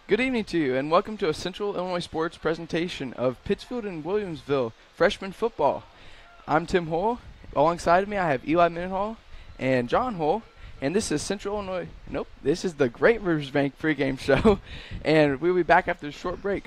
Good evening to you, and welcome to a Central Illinois Sports presentation of Pittsfield and Williamsville freshman football. I'm Tim Hull. Alongside of me, I have Eli Mendenhall and John Hull, and this is this is the Great Rivers Bank pregame show, and we'll be back after a short break.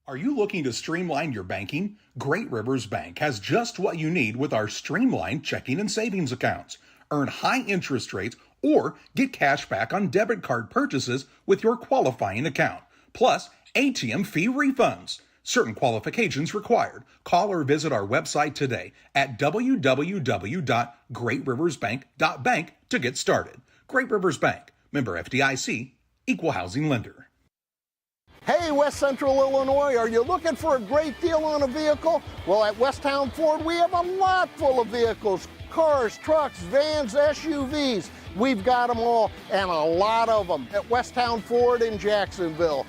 Are you looking to streamline your banking? Great Rivers Bank has just what you need with our streamlined checking and savings accounts. Earn high interest rates or get cash back on debit card purchases with your qualifying account, plus ATM fee refunds. Certain qualifications required. Call or visit our website today at www.greatriversbank.bank to get started. Great Rivers Bank, member FDIC, equal housing lender. Hey, West Central Illinois, are you looking for a great deal on a vehicle? Well, at Westtown Ford, we have a lot full of vehicles. Cars, trucks, vans, SUVs. We've got them all, and a lot of them at Westtown Ford in Jacksonville.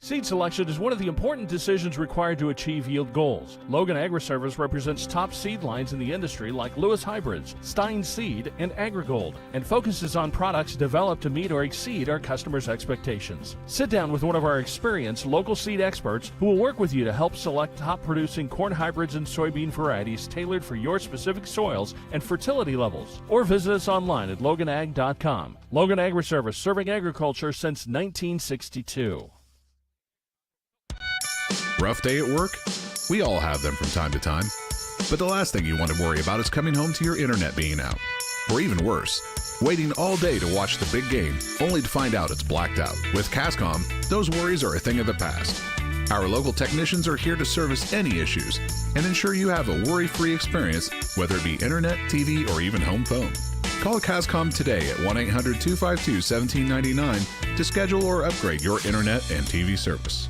Seed selection is one of the important decisions required to achieve yield goals. Logan Agri-Service represents top seed lines in the industry like Lewis Hybrids, Stein Seed, and AgriGold, and focuses on products developed to meet or exceed our customers' expectations. Sit down with one of our experienced local seed experts who will work with you to help select top-producing corn hybrids and soybean varieties tailored for your specific soils and fertility levels. Or visit us online at loganag.com. Logan Agri-Service, serving agriculture since 1962. Rough day at work? We all have them from time to time. But the last thing you want to worry about is coming home to your internet being out. Or even worse, waiting all day to watch the big game only to find out it's blacked out. With Cascom, those worries are a thing of the past. Our local technicians are here to service any issues and ensure you have a worry-free experience, whether it be internet, TV, or even home phone. Call Cascom today at 1-800-252-1799 to schedule or upgrade your internet and TV service.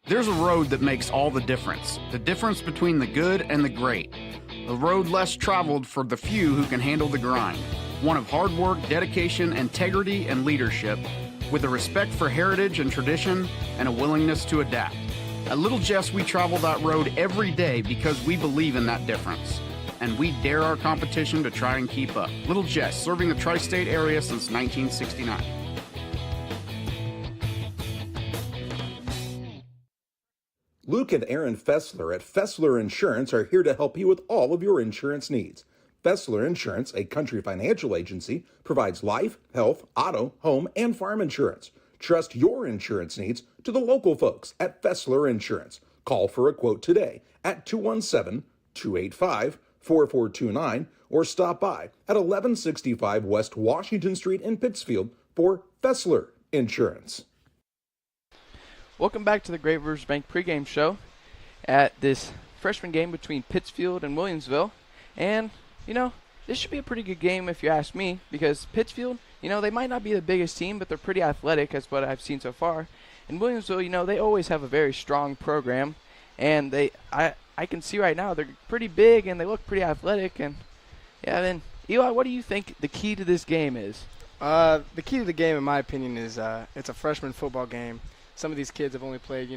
There's a road that makes all the difference between the good and the great. A road less traveled for the few who can handle the grind. One of hard work, dedication, integrity, and leadership, with a respect for heritage and tradition and a willingness to adapt. At Little Jess, we travel that road every day because we believe in that difference. And we dare our competition to try and keep up. Little Jess, serving the tri-state area since 1969. Luke and Aaron Fessler at Fessler Insurance are here to help you with all of your insurance needs. Fessler Insurance, a Country Financial agency, provides life, health, auto, home, and farm insurance. Trust your insurance needs to the local folks at Fessler Insurance. Call for a quote today at 217-285-4429 or stop by at 1165 West Washington Street in Pittsfield for Fessler Insurance. Welcome back to the Great Rivers Bank pregame show at this freshman game between Pittsfield and Williamsville. And, this should be a pretty good game if you ask me, because Pittsfield, they might not be the biggest team, but they're pretty athletic as what I've seen so far. And Williamsville, they always have a very strong program, and I can see right now they're pretty big and they look pretty athletic. And, then, Eli, what do you think the key to this game is? The key to the game, in my opinion, is it's a freshman football game. Some of these kids have only played,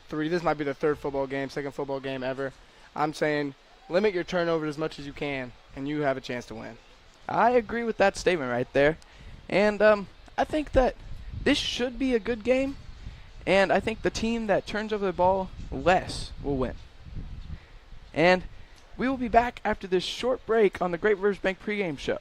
three. This might be their second football game ever. I'm saying limit your turnovers as much as you can, and you have a chance to win. I agree with that statement right there. And I think that this should be a good game, and I think the team that turns over the ball less will win. And we will be back after this short break on the Great Rivers Bank pregame show.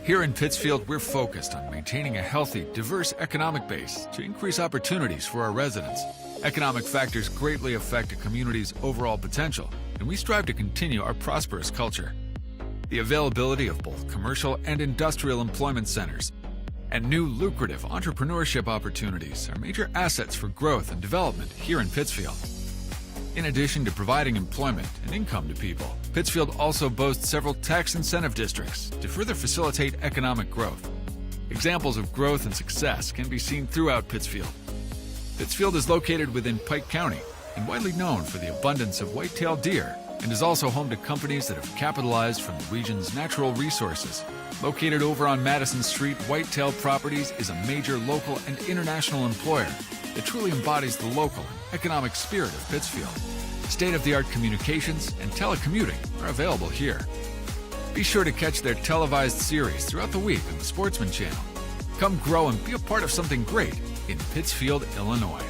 Here in Pittsfield, we're focused on maintaining a healthy, diverse economic base to increase opportunities for our residents. Economic factors greatly affect a community's overall potential, and we strive to continue our prosperous culture. The availability of both commercial and industrial employment centers and new lucrative entrepreneurship opportunities are major assets for growth and development here in Pittsfield. In addition to providing employment and income to people, Pittsfield also boasts several tax incentive districts to further facilitate economic growth. Examples of growth and success can be seen throughout Pittsfield. Pittsfield is located within Pike County and widely known for the abundance of white-tailed deer, and is also home to companies that have capitalized from the region's natural resources. Located over on Madison Street, Whitetail Properties is a major local and international employer that truly embodies the local and economic spirit of Pittsfield. State-of-the-art communications and telecommuting are available here. Be sure to catch their televised series throughout the week on the Sportsman Channel. Come grow and be a part of something great in Pittsfield, Illinois.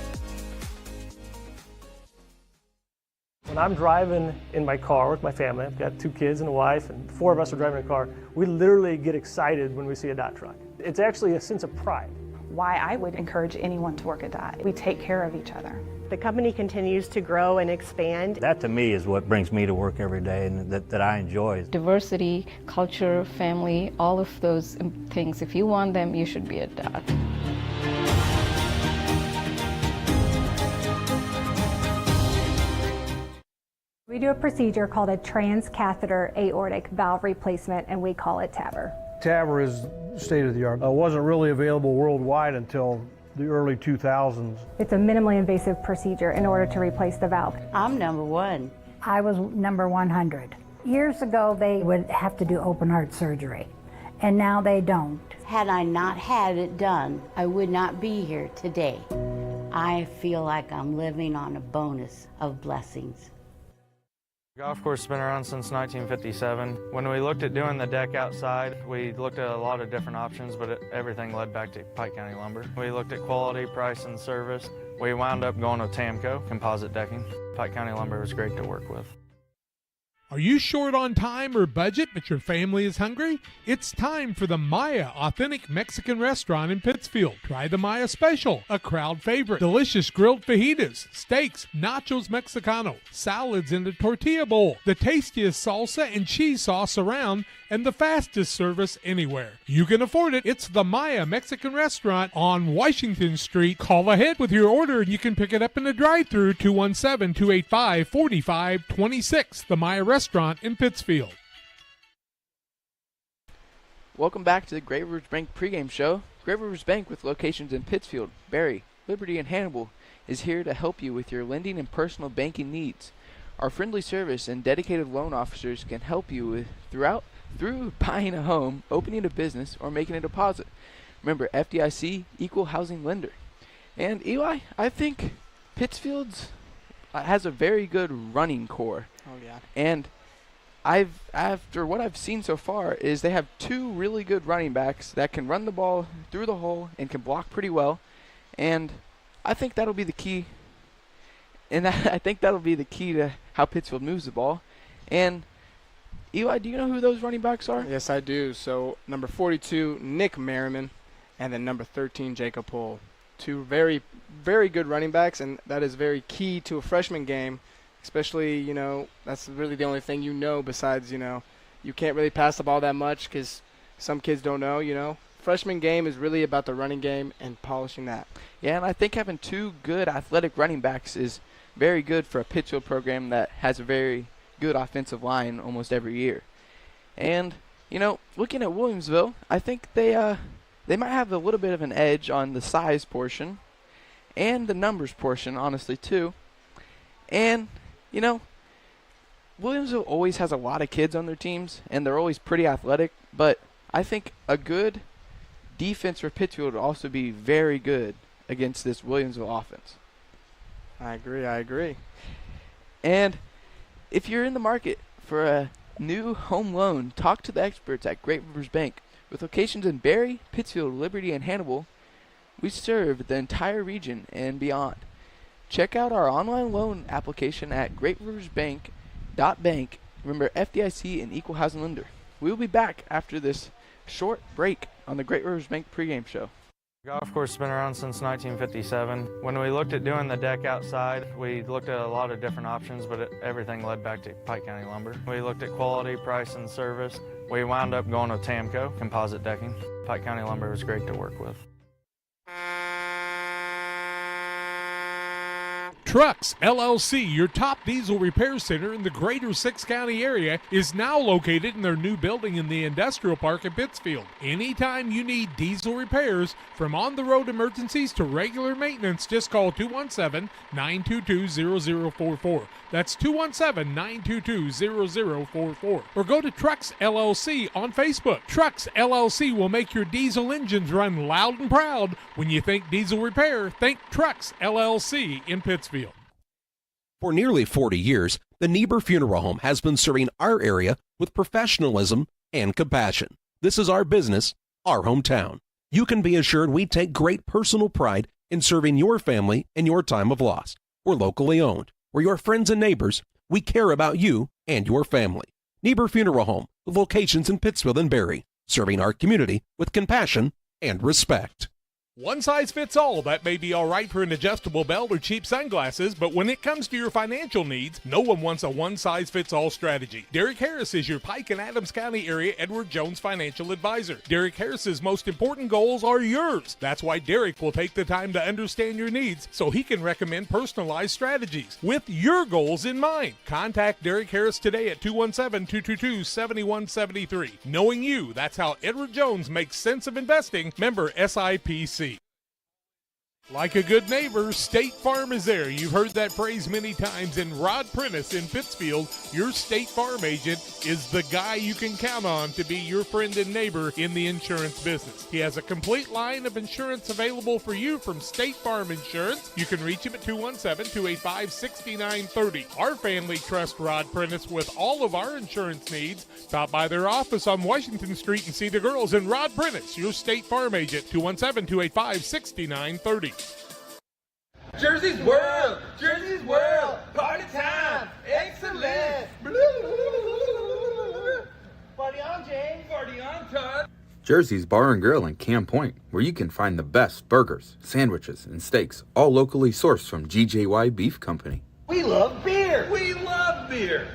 When I'm driving in my car with my family, I've got 2 kids and a wife, and 4 of us are driving a car, we literally get excited when we see a Dot truck. It's actually a sense of pride. Why I would encourage anyone to work at Dot. We take care of each other. The company continues to grow and expand. That to me is what brings me to work every day and that I enjoy. Diversity, culture, family, all of those things, if you want them, you should be at Dot. We do a procedure called a transcatheter aortic valve replacement, and we call it TAVR. TAVR is state of the art. It wasn't really available worldwide until the early 2000s. It's a minimally invasive procedure in order to replace the valve. I'm number 1. I was number 100. Years ago, they would have to do open heart surgery, and now they don't. Had I not had it done, I would not be here today. I feel like I'm living on a bonus of blessings. The golf course has been around since 1957. When we looked at doing the deck outside, we looked at a lot of different options, but everything led back to Pike County Lumber. We looked at quality, price, and service. We wound up going with Tamco, composite decking. Pike County Lumber was great to work with. Are you short on time or budget, but your family is hungry? It's time for the Maya Authentic Mexican Restaurant in Pittsfield. Try the Maya Special, a crowd favorite. Delicious grilled fajitas, steaks, nachos Mexicano, salads in a tortilla bowl, the tastiest salsa and cheese sauce around, and the fastest service anywhere. You can afford it. It's the Maya Mexican Restaurant on Washington Street. Call ahead with your order and you can pick it up in the drive-thru, 217-285-4526. The Maya Restaurant in Pittsfield. Welcome back to the Great Rivers Bank pregame show. Great Rivers Bank, with locations in Pittsfield, Barry, Liberty, and Hannibal, is here to help you with your lending and personal banking needs. Our friendly service and dedicated loan officers can help you with through buying a home, opening a business, or making a deposit. Remember, FDIC, equal housing lender. And Eli, I think Pittsfield's has a very good running core. Oh yeah. And after what I've seen so far is they have 2 really good running backs that can run the ball through the hole and can block pretty well. And I think that'll be the key. And I think that'll be the key to how Pittsfield moves the ball. And Eli, do you know who those running backs are? Yes, I do. So number 42, Nick Merriman, and then number 13, Jacob Pohl. 2 very, very good running backs, and that is very key to a freshman game, especially, that's really the only thing besides, you can't really pass the ball that much because some kids don't know. Freshman game is really about the running game and polishing that. Yeah, and I think having 2 good athletic running backs is very good for a Pittsfield program that has a very good offensive line almost every year. And, looking at Williamsville, I think they might have a little bit of an edge on the size portion and the numbers portion, honestly, too. And, Williamsville always has a lot of kids on their teams, and they're always pretty athletic, but I think a good defense for Pittsfield would also be very good against this Williamsville offense. I agree. And if you're in the market for a new home loan, talk to the experts at Great Rivers Bank. With locations in Barry, Pittsfield, Liberty, and Hannibal, we serve the entire region and beyond. Check out our online loan application at greatriversbank.bank. Remember, FDIC and equal housing lender. We will be back after this short break on the Great Rivers Bank pregame show. The golf course has been around since 1957. When we looked at doing the deck outside, we looked at a lot of different options, but everything led back to Pike County Lumber. We looked at quality, price, and service. We wound up going with Tamco, composite decking. Pike County Lumber was great to work with. Trucks LLC, your top diesel repair center in the greater 6 county area, is now located in their new building in the industrial park in Pittsfield. Anytime you need diesel repairs, from on-the-road emergencies to regular maintenance, just call 217-922-0044. That's 217-922-0044. Or go to Trucks LLC on Facebook. Trucks LLC will make your diesel engines run loud and proud. When you think diesel repair, think Trucks LLC in Pittsfield. For nearly 40 years, the Niebuhr Funeral Home has been serving our area with professionalism, and compassion. This is our business, our hometown. You can be assured we take great personal pride in serving your family in your time of loss. We're locally owned. We're your friends and neighbors. We care about you and your family. Niebuhr Funeral Home, with locations in Pittsfield and Barry, serving our community with compassion and respect. One size fits all. That may be all right for an adjustable belt or cheap sunglasses, but when it comes to your financial needs, no one wants a one-size-fits-all strategy. Derek Harris is your Pike and Adams County area Edward Jones financial advisor. Derek Harris's most important goals are yours. That's why Derek will take the time to understand your needs so he can recommend personalized strategies with your goals in mind. Contact Derek Harris today at 217-222-7173. Knowing you, that's how Edward Jones makes sense of investing. Member SIPC. Like a good neighbor, State Farm is there. You've heard that phrase many times, and Rod Prentice in Pittsfield, your State Farm agent, is the guy you can count on to be your friend and neighbor in the insurance business. He has a complete line of insurance available for you from State Farm Insurance. You can reach him at 217-285-6930. Our family trusts Rod Prentice with all of our insurance needs. Stop by their office on Washington Street and see the girls in Rod Prentice, your State Farm agent, 217-285-6930. Jersey's World! Jersey's World! Party time! Excellent! Party on, James! Party on, Todd! Jersey's Bar and Grill in Camp Point, where you can find the best burgers, sandwiches, and steaks, all locally sourced from GJY Beef Company. We love beer! We love beer!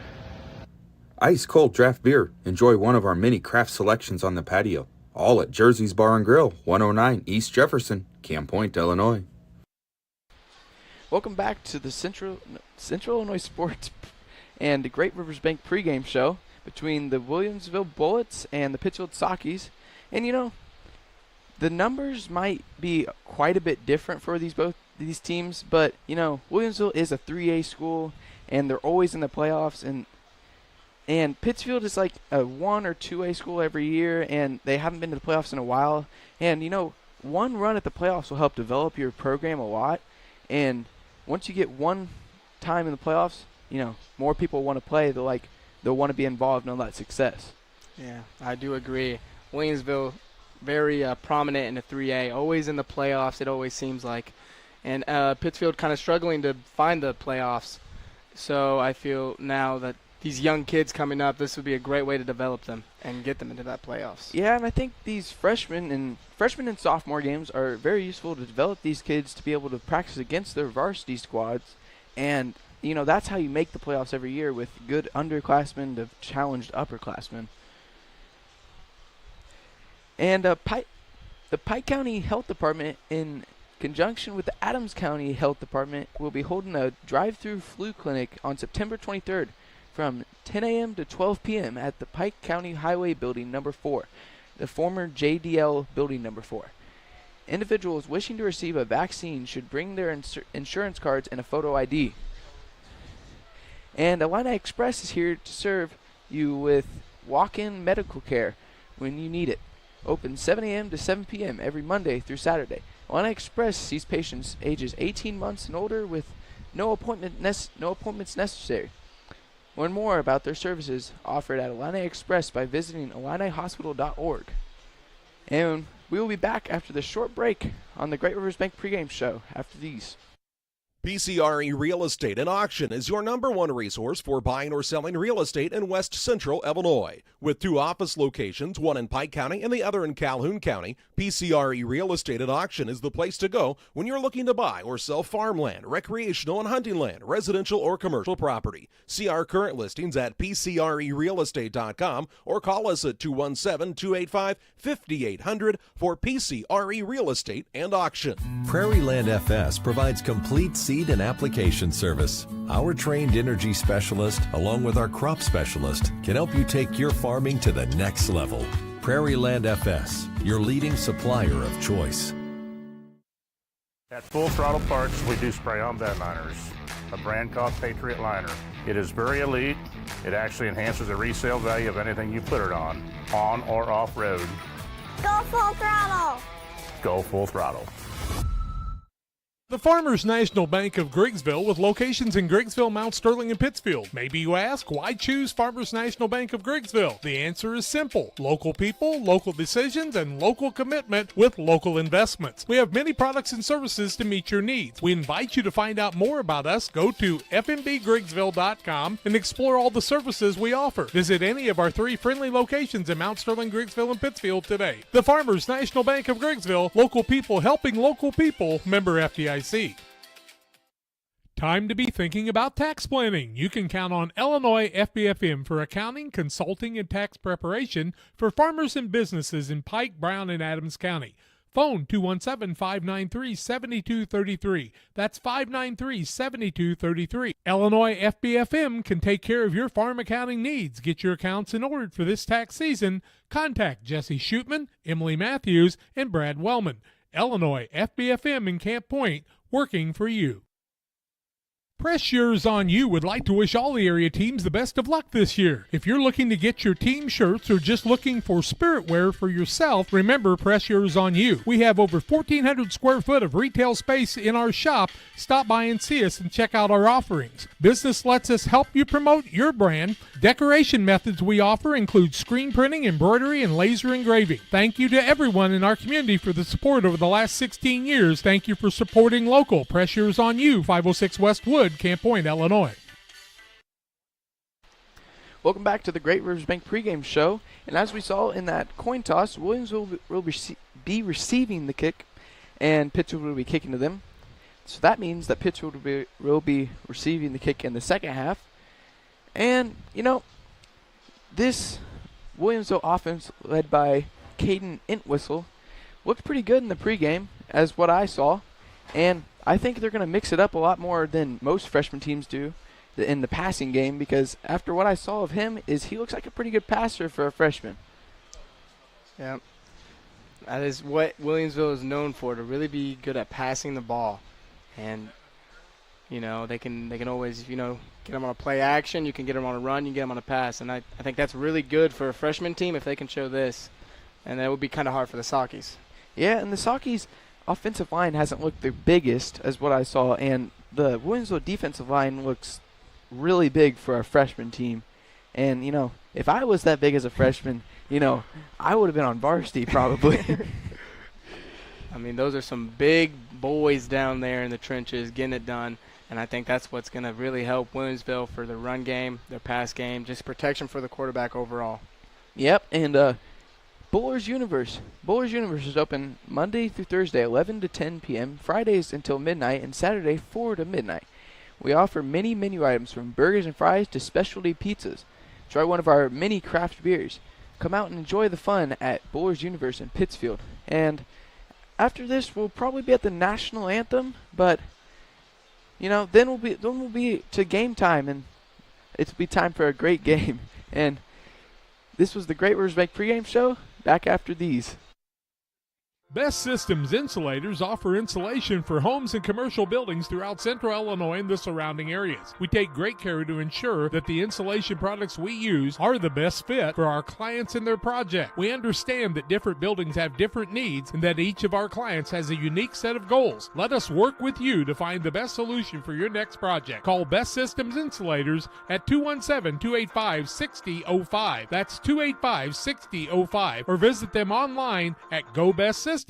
Ice cold draft beer. Enjoy one of our many craft selections on the patio. All at Jersey's Bar and Grill, 109 East Jefferson, Camp Point, Illinois. Welcome back to the Central Illinois Sports and the Great Rivers Bank pregame show between the Williamsville Bullets and the Pittsfield Sockies. And you know, the numbers might be quite a bit different for both these teams, but you know, Williamsville is a 3A school and they're always in the playoffs, and Pittsfield is like a 1 or 2A school every year, and they haven't been to the playoffs in a while. And you know, one run at the playoffs will help develop your program a lot, and once you get one time in the playoffs, you know, more people want to play. They'll want to be involved in all that success. Yeah, I do agree. Williamsville, very prominent in the 3A, always in the playoffs, it always seems like. And Pittsfield kind of struggling to find the playoffs. So I feel now that these young kids coming up, this would be a great way to develop them and get them into that playoffs. Yeah, and I think these freshman and sophomore games are very useful to develop these kids to be able to practice against their varsity squads. And, you know, that's how you make the playoffs every year, with good underclassmen to challenged upperclassmen. And the Pike County Health Department, in conjunction with the Adams County Health Department, will be holding a drive-through flu clinic on September 23rd. From 10 a.m. to 12 p.m. at the Pike County Highway Building Number 4, the former JDL Building Number 4. Individuals wishing to receive a vaccine should bring their insurance cards and a photo ID. And Illini Express is here to serve you with walk-in medical care when you need it. Open 7 a.m. to 7 p.m. every Monday through Saturday. Illini Express sees patients ages 18 months and older with no appointments necessary. Learn more about their services offered at Illini Express by visiting IlliniHospital.org. And we will be back after this short break on the Great Rivers Bank pregame show after these. PCRE Real Estate and Auction is your #1 resource for buying or selling real estate in West Central Illinois. With 2 office locations, one in Pike County and the other in Calhoun County, PCRE Real Estate and Auction is the place to go when you're looking to buy or sell farmland, recreational and hunting land, residential or commercial property. See our current listings at PCRERealestate.com or call us at 217-285-5800 for PCRE Real Estate and Auction. Prairie Land FS provides complete seed and application service. Our trained energy specialist, along with our crop specialist, can help you take your farming to the next level. Prairie Land FS, your leading supplier of choice. At Full Throttle Parts, we do spray-on bed liners, a brand called Patriot Liner. It is very elite. It actually enhances the resale value of anything you put it on or off-road. Go Full Throttle! Go Full Throttle. The Farmers National Bank of Griggsville, with locations in Griggsville, Mount Sterling, and Pittsfield. Maybe you ask, why choose Farmers National Bank of Griggsville? The answer is simple. Local people, local decisions, and local commitment with local investments. We have many products and services to meet your needs. We invite you to find out more about us. Go to fmbgriggsville.com and explore all the services we offer. Visit any of our 3 friendly locations in Mount Sterling, Griggsville, and Pittsfield today. The Farmers National Bank of Griggsville, local people helping local people, member FDIC. Time to be thinking about tax planning. You can count on Illinois FBFM for accounting, consulting, and tax preparation for farmers and businesses in Pike, Brown, and Adams County. Phone 217-593-7233. That's 593-7233. Illinois FBFM can take care of your farm accounting needs. Get your accounts in order for this tax season. Contact Jesse Shootman, Emily Matthews, and Brad Wellman. Illinois FBFM in Camp Point, working for you. Press Yours On You would like to wish all the area teams the best of luck this year. If you're looking to get your team shirts or just looking for spirit wear for yourself, remember Press Yours On You. We have over 1,400 square foot of retail space in our shop. Stop by and see us and check out our offerings. Business lets us help you promote your brand. Decoration methods we offer include screen printing, embroidery, and laser engraving. Thank you to everyone in our community for the support over the last 16 years. Thank you for supporting local. Press Yours On You, 506 West Wood, Camp Point, Illinois. Welcome back to the Great Rivers Bank pregame show. And as we saw in that coin toss, Williamsville will be receiving the kick, and Pittsfield will be kicking to them. So that means that Pittsfield will be receiving the kick in the second half. And, you know, this Williamsville offense led by Caden Entwistle looked pretty good in the pregame, as what I saw. And I think they're going to mix it up a lot more than most freshman teams do in the passing game, because after what I saw of him, he looks like a pretty good passer for a freshman. Yeah, that is what Williamsville is known for, to really be good at passing the ball. And, you know, they can always, you know, get them on a play action. You can get them on a run. You can get them on a pass. And I think that's really good for a freshman team if they can show this. And that would be kind of hard for the Sockies. Yeah, and the Sockies' offensive line hasn't looked their biggest, as what I saw. And the Williamsville defensive line looks really big for a freshman team. And, you know, if I was that big as a freshman, you know, I would have been on varsity probably. I mean, those are some big boys down there in the trenches getting it done. And I think that's what's going to really help Williamsville for their run game, their pass game, just protection for the quarterback overall. Yep, and Buller's Universe. Buller's Universe is open Monday through Thursday, 11 to 10 p.m., Fridays until midnight, and Saturday, 4 to midnight. We offer many menu items from burgers and fries to specialty pizzas. Try one of our mini craft beers. Come out and enjoy the fun at Buller's Universe in Pittsfield. And after this, we'll probably be at the national anthem, but you know, then we'll be to game time, and it'll be time for a great game. And this was the Great Rivers Bank pregame show. Back after these. Best Systems Insulators offer insulation for homes and commercial buildings throughout central Illinois and the surrounding areas. We take great care to ensure that the insulation products we use are the best fit for our clients and their project. We understand that different buildings have different needs and that each of our clients has a unique set of goals. Let us work with you to find the best solution for your next project. Call Best Systems Insulators at 217-285-6005. That's 285-6005. Or visit them online at GoBestSystems.com.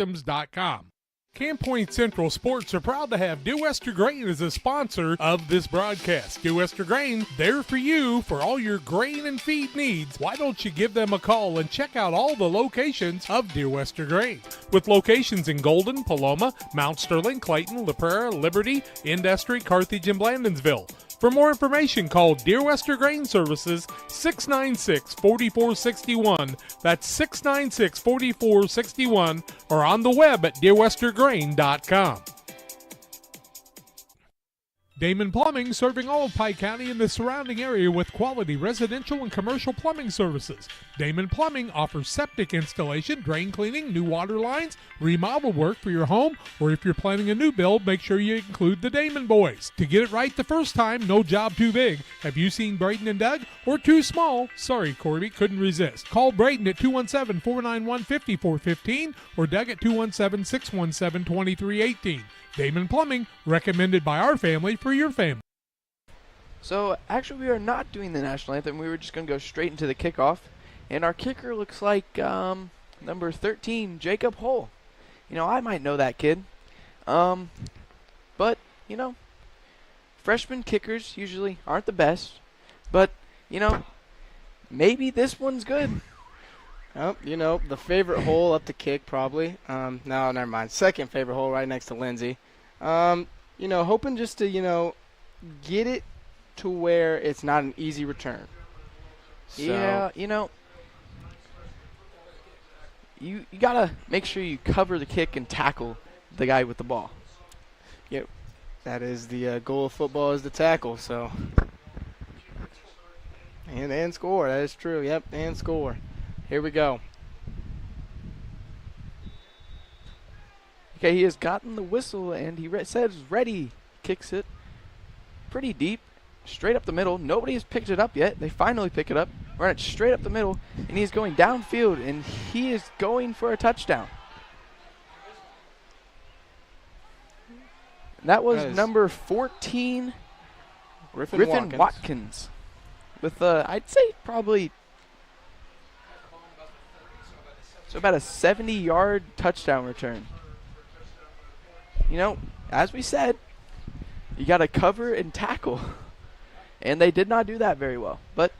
Camp Point Central Sports are proud to have Dear Wester Grain as a sponsor of this broadcast. Dear Wester Grain, there for you for all your grain and feed needs. Why don't you give them a call and check out all the locations of Dear Wester Grain? With locations in Golden, Paloma, Mount Sterling, Clayton, La Prairie, Liberty, Industry, Carthage, and Blandonsville. For more information, call Dear Wester Grain Services 696-4461. That's 696-4461, or on the web at dearwestergrain.com. Damon Plumbing, serving all of Pike County and the surrounding area with quality residential and commercial plumbing services. Damon Plumbing offers septic installation, drain cleaning, new water lines, remodel work for your home, or if you're planning a new build, make sure you include the Damon boys. To get it right the first time, no job too big. Have you seen Braden and Doug? Or too small? Sorry, Corby, couldn't resist. Call Braden at 217-491-5415 or Doug at 217-617-2318. Damon Plumbing, recommended by our family for your family. So, actually, we are not doing the national anthem. We were just going to go straight into the kickoff. And our kicker looks like number 13, Jacob Hull. You know, I might know that kid. But, you know, freshman kickers usually aren't the best. But, you know, maybe this one's good. Oh, you know, the favorite hole up the kick probably. No, never mind. Second favorite hole right next to Lindsay. You know, hoping just to, you know, get it to where it's not an easy return. So, yeah, you know, you got to make sure you cover the kick and tackle the guy with the ball. Yep. That is the goal of football, is the tackle, so. And score. That is true. Yep, and score. Here we go. Okay, he has gotten the whistle, and he says ready. Kicks it pretty deep, straight up the middle. Nobody has picked it up yet. They finally pick it up. Run it straight up the middle, and he's going downfield, and he is going for a touchdown. And that was number 14, Griffin Watkins. With, I'd say probably so about a 70-yard touchdown return. You know, as we said, you got to cover and tackle. And they did not do that very well. But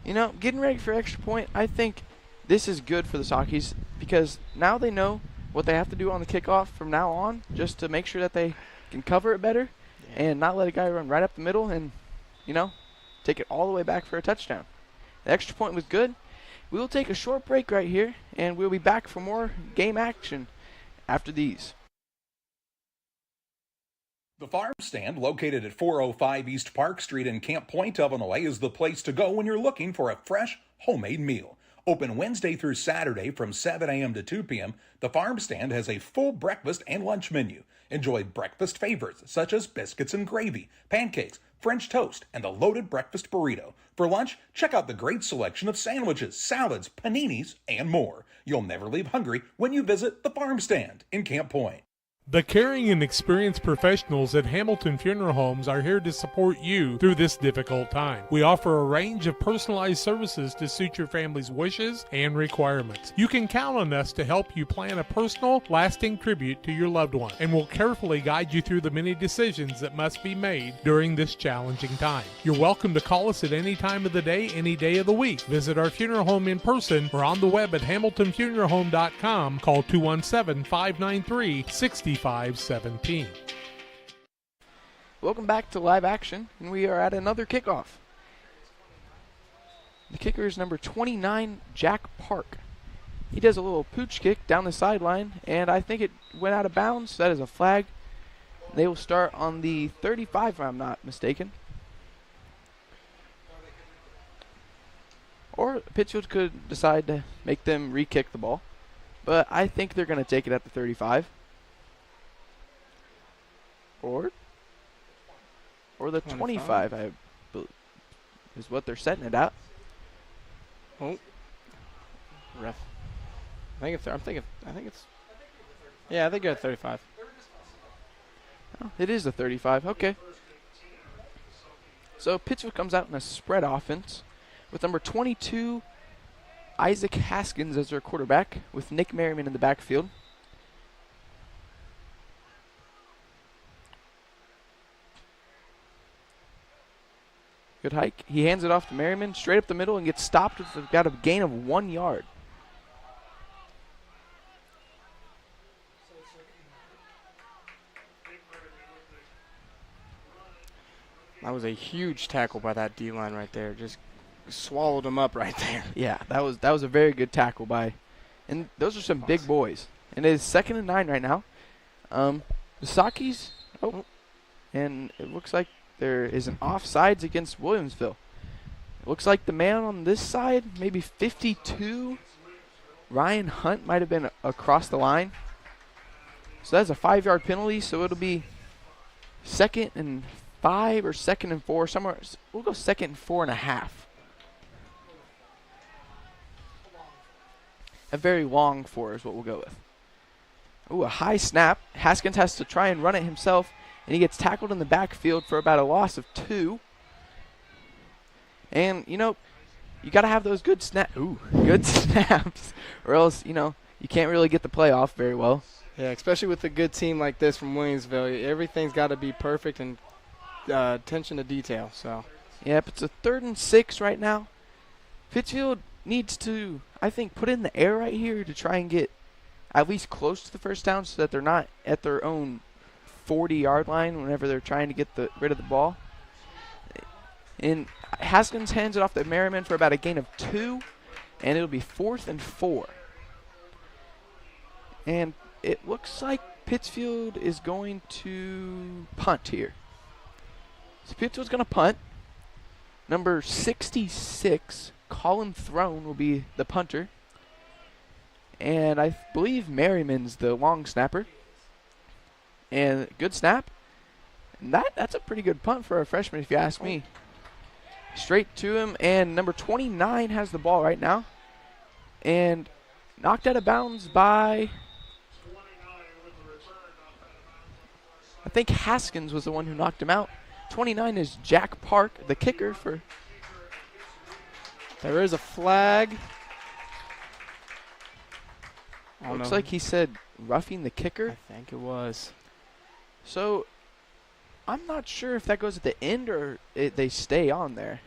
you know, getting ready for extra point, I think this is good for the Sockies because now they know what they have to do on the kickoff from now on just to make sure that they can cover it better and not let a guy run right up the middle and, you know, take it all the way back for a touchdown. The extra point was good. We will take a short break right here, and we'll be back for more game action after these. The Farm Stand, located at 405 East Park Street in Camp Point, Illinois, is the place to go when you're looking for a fresh, homemade meal. Open Wednesday through Saturday from 7 a.m. to 2 p.m., the Farm Stand has a full breakfast and lunch menu. Enjoy breakfast favorites such as biscuits and gravy, pancakes, French toast, and the loaded breakfast burrito. For lunch, check out the great selection of sandwiches, salads, paninis, and more. You'll never leave hungry when you visit the Farm Stand in Camp Point. The caring and experienced professionals at Hamilton Funeral Homes are here to support you through this difficult time. We offer a range of personalized services to suit your family's wishes and requirements. You can count on us to help you plan a personal, lasting tribute to your loved one, and we'll carefully guide you through the many decisions that must be made during this challenging time. You're welcome to call us at any time of the day, any day of the week. Visit our funeral home in person or on the web at hamiltonfuneralhome.com. Call 217-593-6517. Welcome back to live action, and we are at another kickoff. The kicker is number 29, Jack Park. He does a little pooch kick down the sideline, and I think it went out of bounds. That is a flag. They will start on the 35, if I'm not mistaken. Or Pittsfield could decide to make them re-kick the ball, but I think they're going to take it at the 35. Or the 25, I believe, is what they're setting it out. Oh, ref. I think it's. Yeah, I think you're at 35. Oh, it is the 35. Okay. So Pittsfield comes out in a spread offense with number 22, Isaac Haskins as their quarterback, with Nick Merriman in the backfield. Good hike. He hands it off to Merriman, straight up the middle, and gets stopped. Got a gain of 1 yard. That was a huge tackle by that D-line right there. Just swallowed him up right there. Yeah, that was a very good tackle by, and those are some big boys. And it is 2nd and 9 right now. Visaki's, and it looks like there is an offsides against Williamsville. It looks like the man on this side, maybe 52, Ryan Hunt, might have been across the line. So that's a 5-yard penalty, so it'll be 2nd and 5 or 2nd and 4, somewhere. We'll go 2nd and 4.5. A very long 4 is what we'll go with. Ooh, a high snap. Haskins has to try and run it himself, and he gets tackled in the backfield for about a loss of 2. And, you know, you got to have those good snaps, or else, you know, you can't really get the play off very well. Yeah, especially with a good team like this from Williamsville. Everything's got to be perfect and attention to detail. So. Yep, it's a 3rd and 6 right now. Pittsfield needs to, I think, put in the air right here to try and get at least close to the first down so that they're not at their own 40-yard line whenever they're trying to get rid of the ball. And Haskins hands it off to Merriman for about a gain of 2, and it'll be 4th and 4. And it looks like Pittsfield is going to punt here. So Pittsfield's going to punt. Number 66, Colin Throne, will be the punter. And I believe Merriman's the long snapper. And good snap. And that's a pretty good punt for a freshman, if you ask me. Straight to him, and number 29 has the ball right now. And knocked out of bounds by, I think Haskins was the one who knocked him out. 29 is Jack Park, the kicker for. There is a flag. Looks like he said roughing the kicker. I think it was. So I'm not sure if that goes at the end or they stay on there.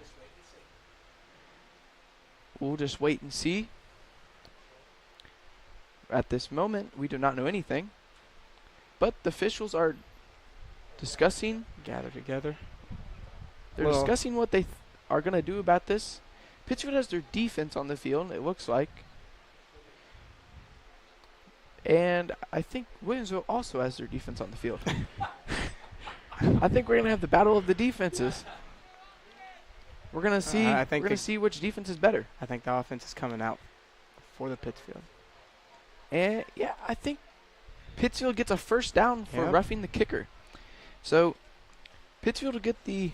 We'll just wait and see. At this moment, we do not know anything. But the officials are discussing. Gather together. They're discussing what they are going to do about this. Pittsfield has their defense on the field, it looks like. And I think Williamsville also has their defense on the field. I think we're going to have the battle of the defenses. We're going to see we're going to see which defense is better. I think the offense is coming out for the Pittsfield. And, yeah, I think Pittsfield gets a first down for roughing the kicker. So Pittsfield will get the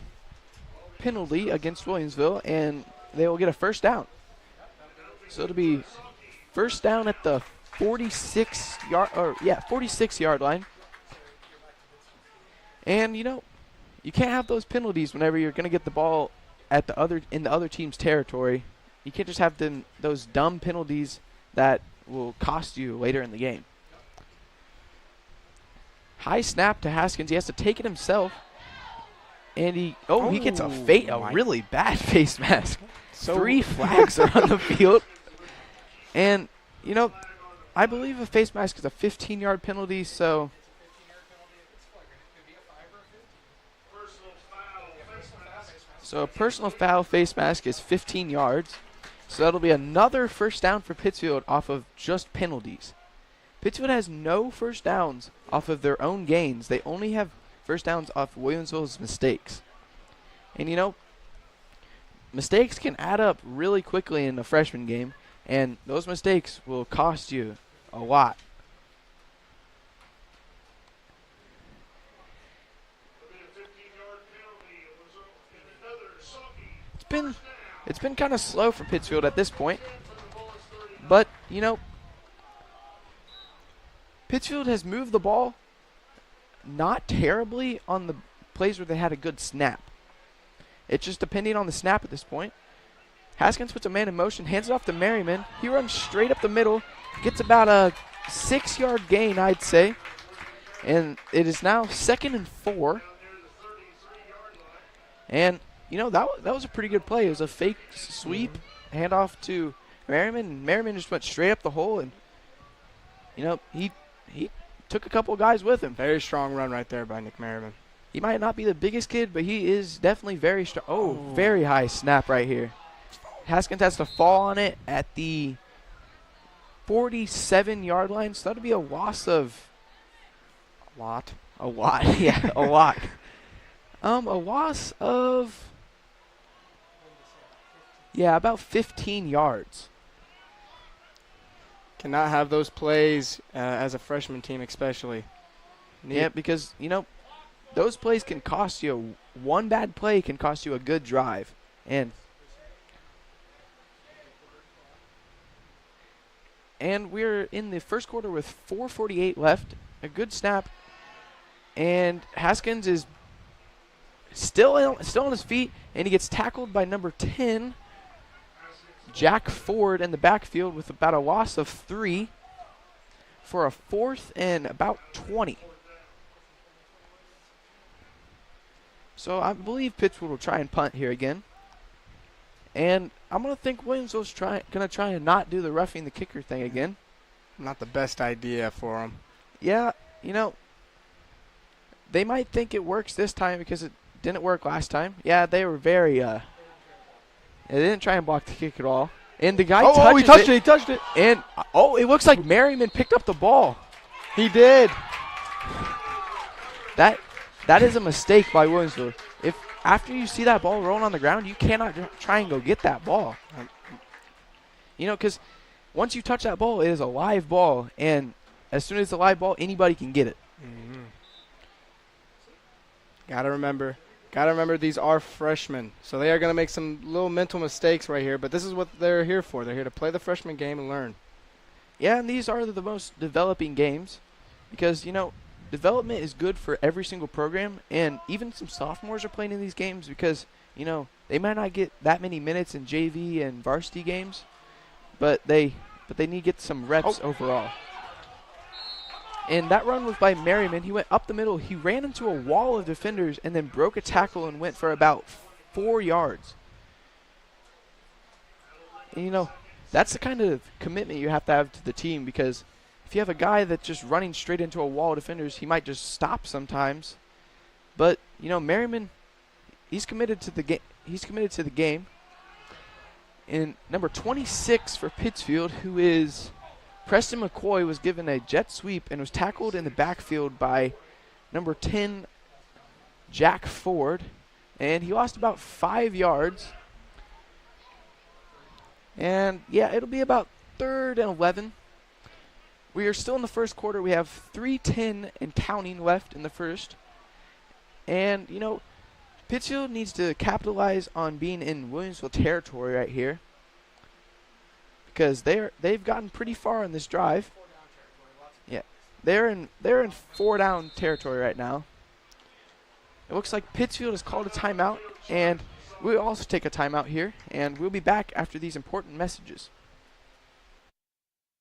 penalty against Williamsville, and they will get a first down. So it'll be first down at the 46-yard line. And, you know, you can't have those penalties whenever you're going to get the ball at in the other team's territory. You can't just have those dumb penalties that will cost you later in the game. High snap to Haskins. He has to take it himself. And he gets a really bad face mask. So 3 flags are on the field. And, you know, I believe a face mask is a 15-yard penalty, so. So a personal foul face mask is 15 yards. So that'll be another first down for Pittsfield off of just penalties. Pittsfield has no first downs off of their own gains. They only have first downs off Williamsville's mistakes. And, you know, mistakes can add up really quickly in a freshman game, and those mistakes will cost you a lot. It's been kind of slow for Pittsfield at this point. But, you know, Pittsfield has moved the ball not terribly on the plays where they had a good snap. It's just depending on the snap at this point. Haskins puts a man in motion, hands it off to Merriman. He runs straight up the middle, gets about a 6-yard gain, I'd say. And it is now 2nd and 4. And, you know, that was a pretty good play. It was a fake sweep, handoff to Merriman. Merriman just went straight up the hole, and, you know, he took a couple of guys with him. Very strong run right there by Nick Merriman. He might not be the biggest kid, but he is definitely very strong. Oh, very high snap right here. Haskins has to fall on it at the 47-yard line, so that'll be a loss of A lot. a lot. Yeah, a lot. A loss of about 15 yards. Cannot have those plays as a freshman team, especially. Yeah, because those plays can cost you. One bad play can cost you a good drive, and we're in the first quarter with 4:48 left. A good snap, and Haskins is still on his feet, and he gets tackled by number 10, Jack Ford, in the backfield with about a loss of 3 for a 4th and about 20. So I believe Pittsfield will try and punt here again. And I'm going to think Williamsville's going to try and not do the roughing the kicker thing again. Not the best idea for them. Yeah, they might think it works this time because it didn't work last time. Yeah, they were very, they didn't try and block the kick at all. And the guy he touched it. And, it looks like Merriman picked up the ball. He did. That is a mistake by Williamsville. If after you see that ball rolling on the ground, you cannot try and go get that ball. Because once you touch that ball, it is a live ball, and as soon as it's a live ball, anybody can get it. Mm-hmm. Gotta remember these are freshmen, so they are going to make some little mental mistakes right here, but this is what they're here for. They're here to play the freshman game and learn. Yeah, and these are the most developing games because, development is good for every single program, and even some sophomores are playing in these games because, they might not get that many minutes in JV and varsity games, but they need to get some reps overall. And that run was by Merriman. He went up the middle. He ran into a wall of defenders and then broke a tackle and went for about 4 yards. And, that's the kind of commitment you have to have to the team because if you have a guy that's just running straight into a wall of defenders, he might just stop sometimes. But, Merriman, he's committed to the game. And number 26 for Pittsfield, who is Preston McCoy, was given a jet sweep and was tackled in the backfield by number 10, Jack Ford. And he lost about 5 yards. And, it'll be about 3rd and 11. We are still in the first quarter. We have 3:10 and counting left in the first. And, Pittsfield needs to capitalize on being in Williamsville territory right here because they've gotten pretty far in this drive. Yeah, they're in 4-down territory right now. It looks like Pittsfield has called a timeout, and we'll also take a timeout here, and we'll be back after these important messages.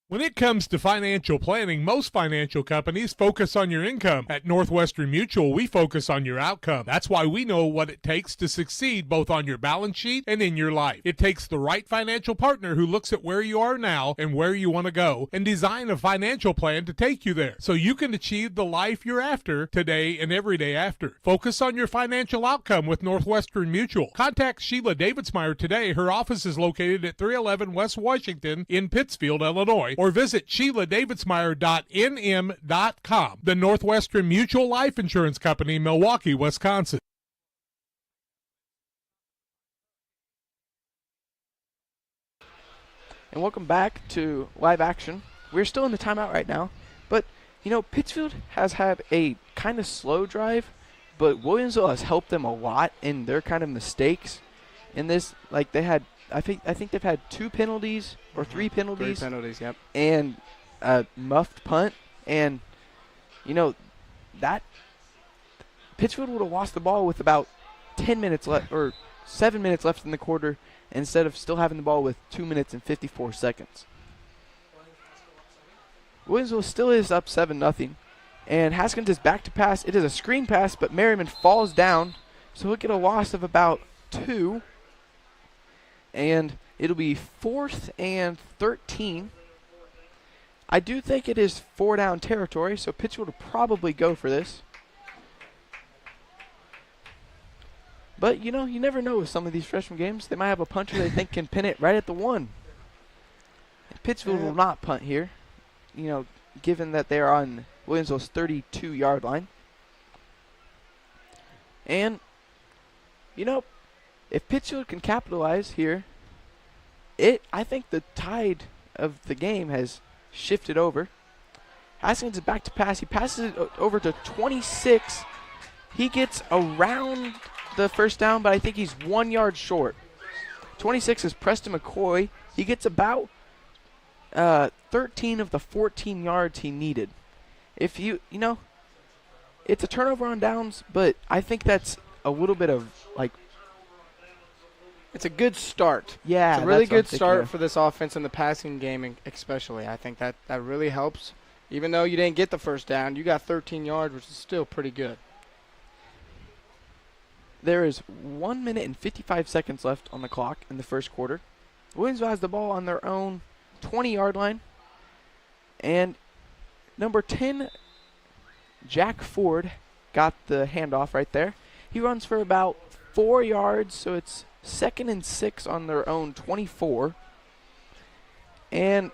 When it comes to financial planning, most financial companies focus on your income. At Northwestern Mutual, we focus on your outcome. That's why we know what it takes to succeed both on your balance sheet and in your life. It takes the right financial partner who looks at where you are now and where you want to go and design a financial plan to take you there so you can achieve the life you're after today and every day after. Focus on your financial outcome with Northwestern Mutual. Contact Sheila Davidsmeyer today. Her office is located at 311 West Washington in Pittsfield, Illinois, or visit SheilaDavidsmeyer.nm.com. The Northwestern Mutual Life Insurance Company, Milwaukee, Wisconsin. And welcome back to live action. We're still in the timeout right now, but Pittsfield has had a kind of slow drive, but Williamsville has helped them a lot in their kind of mistakes in this. Like I think they've had 2 penalties or 3 penalties. 3 penalties, yep. And a muffed punt. And, that Pittsfield would have lost the ball with about 10 minutes left or 7 minutes left in the quarter instead of still having the ball with 2 minutes and 54 seconds. Williamsville still is up 7-0. And Haskins is back to pass. It is a screen pass, but Merriman falls down. So he'll get a loss of about 2. And it'll be 4th and 13. I do think it is 4-down territory, so Pittsfield will probably go for this. But, you never know with some of these freshman games. They might have a punter they think can pin it right at the 1. Pittsfield will not punt here, given that they're on Williamsville's 32-yard line. And, if Pittsfield can capitalize here, I think the tide of the game has shifted over. Haskins is back to pass. He passes it over to 26. He gets around the first down, but I think he's 1 yard short. 26 is Preston McCoy. He gets about 13 of the 14 yards he needed. If it's a turnover on downs, but I think that's a little bit of it's a good start. Yeah, it's a really good start for this offense in the passing game, especially. I think that really helps. Even though you didn't get the first down, you got 13 yards, which is still pretty good. There is 1 minute and 55 seconds left on the clock in the first quarter. Williamsville has the ball on their own 20-yard line. And number 10, Jack Ford, got the handoff right there. He runs for about 4 yards, so it's 2nd and 6 on their own 24. And,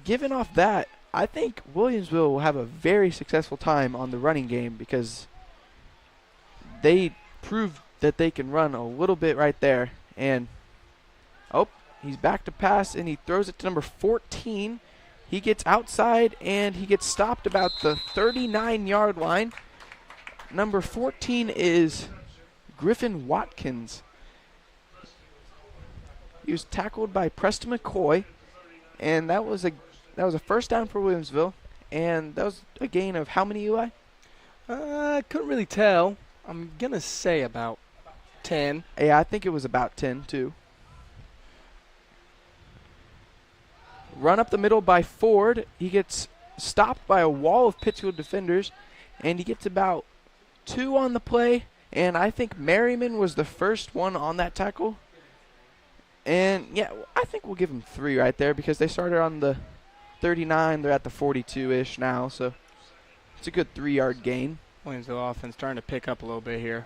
given off that, I think Williamsville will have a very successful time on the running game because they proved that they can run a little bit right there. And, he's back to pass, and he throws it to number 14. He gets outside, and he gets stopped about the 39-yard line. Number 14 is Griffin Watkins. He was tackled by Preston McCoy, and that was a first down for Williamsville. And that was a gain of how many, Eli? I couldn't really tell. I'm going to say about 10. Yeah, I think it was about 10, too. Run up the middle by Ford. He gets stopped by a wall of Pittsfield defenders, and he gets about 2 on the play. And I think Merriman was the first one on that tackle. And, yeah, I think we'll give him 3 right there because they started on the 39. They're at the 42-ish now, so it's a good 3-yard gain. Williamsville offense starting to pick up a little bit here.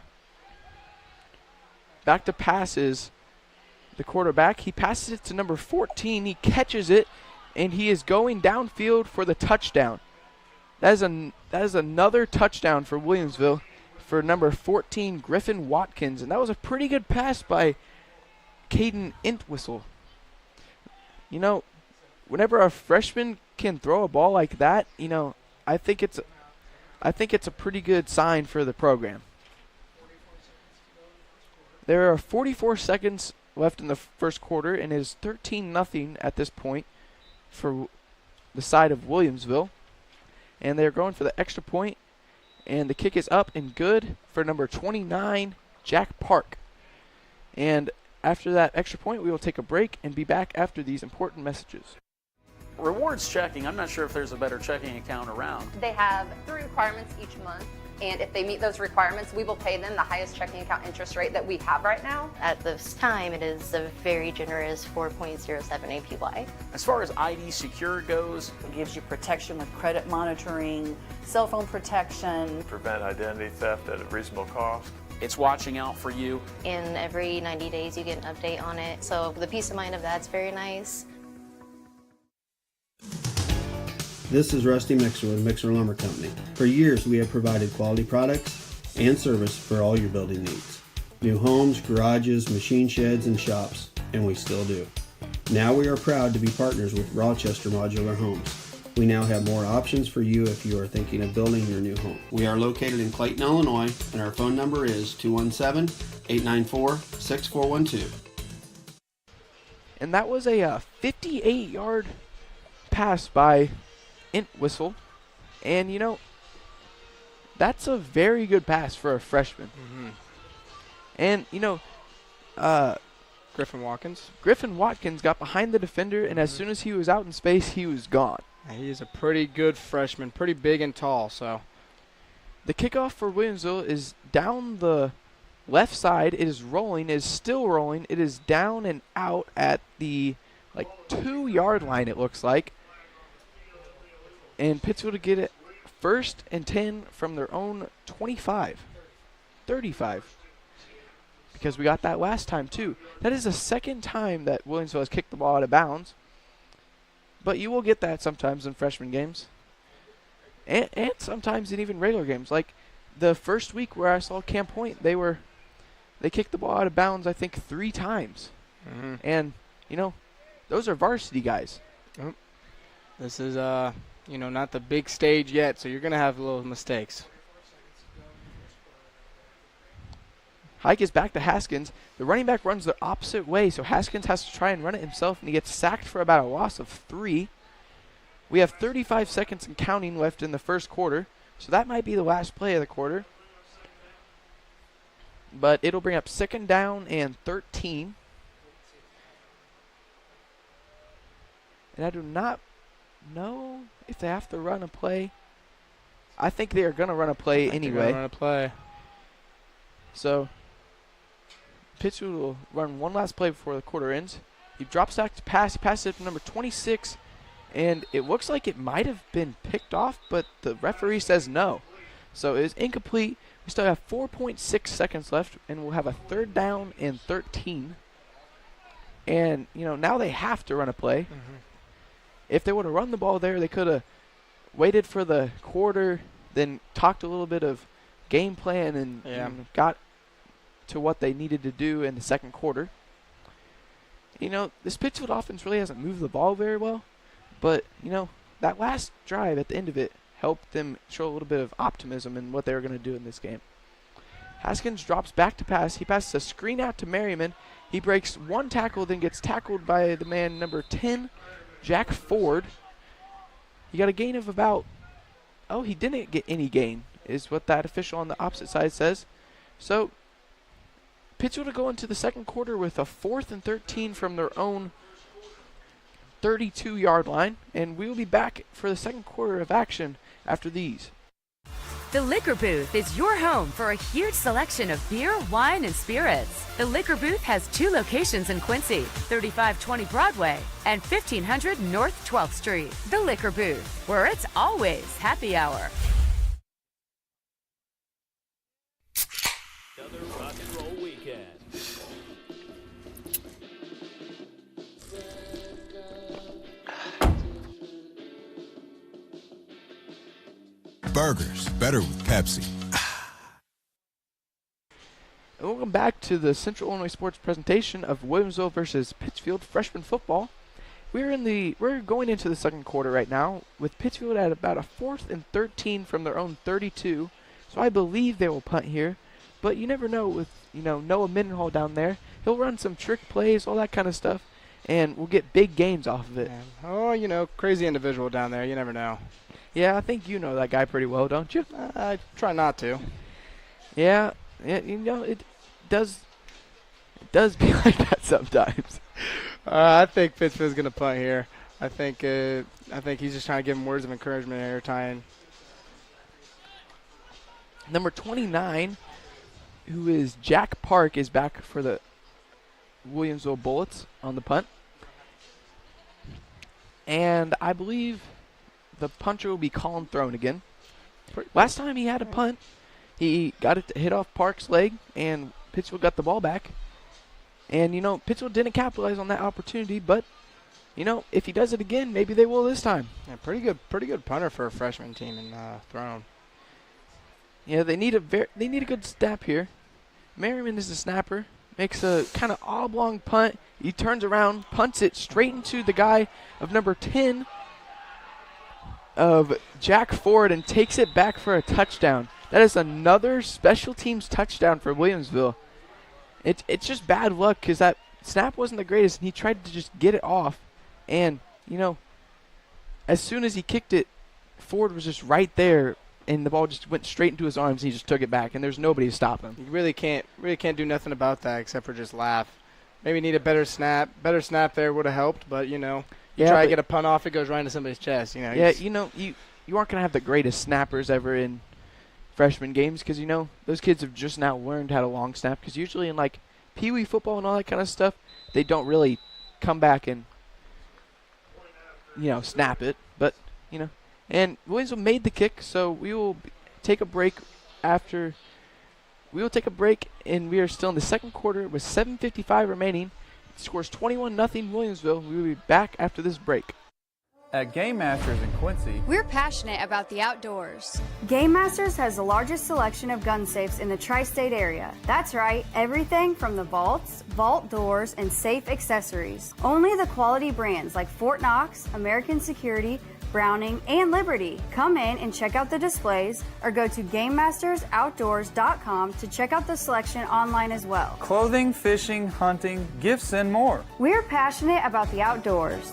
Back to passes. The quarterback, he passes it to number 14. He catches it, and he is going downfield for the touchdown. That is another touchdown for Williamsville for number 14, Griffin Watkins. And that was a pretty good pass by Caden Entwistle. Whenever a freshman can throw a ball like that, I think it's a pretty good sign for the program. There are 44 seconds left in the first quarter, and it is 13-0 at this point for the side of Williamsville. And they're going for the extra point, and the kick is up and good for number 29, Jack Park. And after that extra point, we will take a break and be back after these important messages. Rewards checking, I'm not sure if there's a better checking account around. They have 3 requirements each month, and if they meet those requirements, we will pay them the highest checking account interest rate that we have right now. At this time, it is a very generous 4.07 APY. As far as ID Secure goes, it gives you protection with credit monitoring, cell phone protection. Prevent identity theft at a reasonable cost. It's watching out for you. And every 90 days, you get an update on it. So the peace of mind of that's very nice. This is Rusty Mixer with Mixer Lumber Company. For years, we have provided quality products and service for all your building needs. New homes, garages, machine sheds, and shops, and we still do. Now we are proud to be partners with Rochester Modular Homes. We now have more options for you if you are thinking of building your new home. We are located in Clayton, Illinois, and our phone number is 217-894-6412. And that was a 58-yard pass by Entwistle. And, that's a very good pass for a freshman. Mm-hmm. And, Griffin Watkins got behind the defender, and as soon as he was out in space, he was gone. He is a pretty good freshman, pretty big and tall. So the kickoff for Williamsville is down the left side. It is rolling. It is still rolling. It is down and out at the 2-yard line, it looks like. And Pittsfield to get it 1st and 10 from their own 25. 35. because we got that last time too. That is the second time that Williamsville has kicked the ball out of bounds. But you will get that sometimes in freshman games. And sometimes in even regular games. Like the first week where I saw Camp Point, they kicked the ball out of bounds, I think, 3 times. Mm-hmm. And, those are varsity guys. This is, not the big stage yet, so you're going to have little mistakes. Hike is back to Haskins. The running back runs the opposite way, so Haskins has to try and run it himself, and he gets sacked for about a loss of 3. We have 35 seconds and counting left in the first quarter, so that might be the last play of the quarter. But it'll bring up 2nd down and 13. And I do not know if they have to run a play. I think they are going to run a play anyway. Run a play. So Pittsfield will run one last play before the quarter ends. He drops back to pass. He passes it to number 26, and it looks like it might have been picked off, but the referee says no. So it is incomplete. We still have 4.6 seconds left, and we'll have a 3rd down and 13. And, now they have to run a play. Mm-hmm. If they would have run the ball there, they could have waited for the quarter, then talked a little bit of game plan and got to what they needed to do in the second quarter. This Pittsfield offense really hasn't moved the ball very well, but, that last drive at the end of it helped them show a little bit of optimism in what they were going to do in this game. Haskins drops back to pass. He passes a screen out to Merriman. He breaks 1 tackle, then gets tackled by the man number 10, Jack Ford. He got a gain of about, he didn't get any gain, is what that official on the opposite side says. So Pittsfield will go into the second quarter with a 4th and 13 from their own 32-yard line, and we will be back for the second quarter of action after these. The Liquor Booth is your home for a huge selection of beer, wine, and spirits. The Liquor Booth has 2 locations in Quincy, 3520 Broadway and 1500 North 12th Street. The Liquor Booth, where it's always happy hour. Another rock and roll weekend. Burgers, better with Pepsi. And welcome back to the Central Illinois Sports presentation of Williamsville versus Pittsfield freshman football. We're going into the second quarter right now with Pittsfield at about a 4th and 13 from their own 32. So I believe they will punt here, but you never know with Noah Mendenhall down there. He'll run some trick plays, all that kind of stuff, and we'll get big gains off of it. Crazy individual down there. You never know. Yeah, I think you know that guy pretty well, don't you? I try not to. Yeah, it does be like that sometimes. I think Pittsfield's going to punt here. I think he's just trying to give him words of encouragement here, tying. Number 29, who is Jack Park, is back for the Williamsville Bullets on the punt. And I believe the punter will be Colin Throne again. Last time he had a punt, he got it to hit off Park's leg, and Pittsfield got the ball back. And, Pittsfield didn't capitalize on that opportunity, but, if he does it again, maybe they will this time. Yeah, pretty good punter for a freshman team in Throne. Yeah, they need a good snap here. Merriman is the snapper, makes a kind of oblong punt. He turns around, punts it straight into the guy of number 10 of Jack Ford, and takes it back for a touchdown. That is another special teams touchdown for Williamsville. It's just bad luck because that snap wasn't the greatest, and he tried to just get it off. And, as soon as he kicked it, Ford was just right there, and the ball just went straight into his arms, and he just took it back, and there's nobody to stop him. You really can't do nothing about that except for just laugh. Maybe need a better snap. Better snap there would have helped, but, you try to get a punt off, it goes right into somebody's chest. You aren't going to have the greatest snappers ever in freshman games because, those kids have just now learned how to long snap because usually in, Pee Wee football and all that kind of stuff, they don't really come back and, snap it. But, and Williamsville made the kick, so we will take a break after we will take a break, and we are still in the second quarter with 7:55 remaining. It scores 21-0 Williamsville. We will be back after this break. At Game Masters in Quincy, we're passionate about the outdoors. Game Masters has the largest selection of gun safes in the tri-state area. That's right, everything from the vaults, vault doors, and safe accessories. Only the quality brands like Fort Knox, American Security, Browning, and Liberty. Come in and check out the displays or go to GameMastersOutdoors.com to check out the selection online as well. Clothing, fishing, hunting, gifts, and more. We're passionate about the outdoors.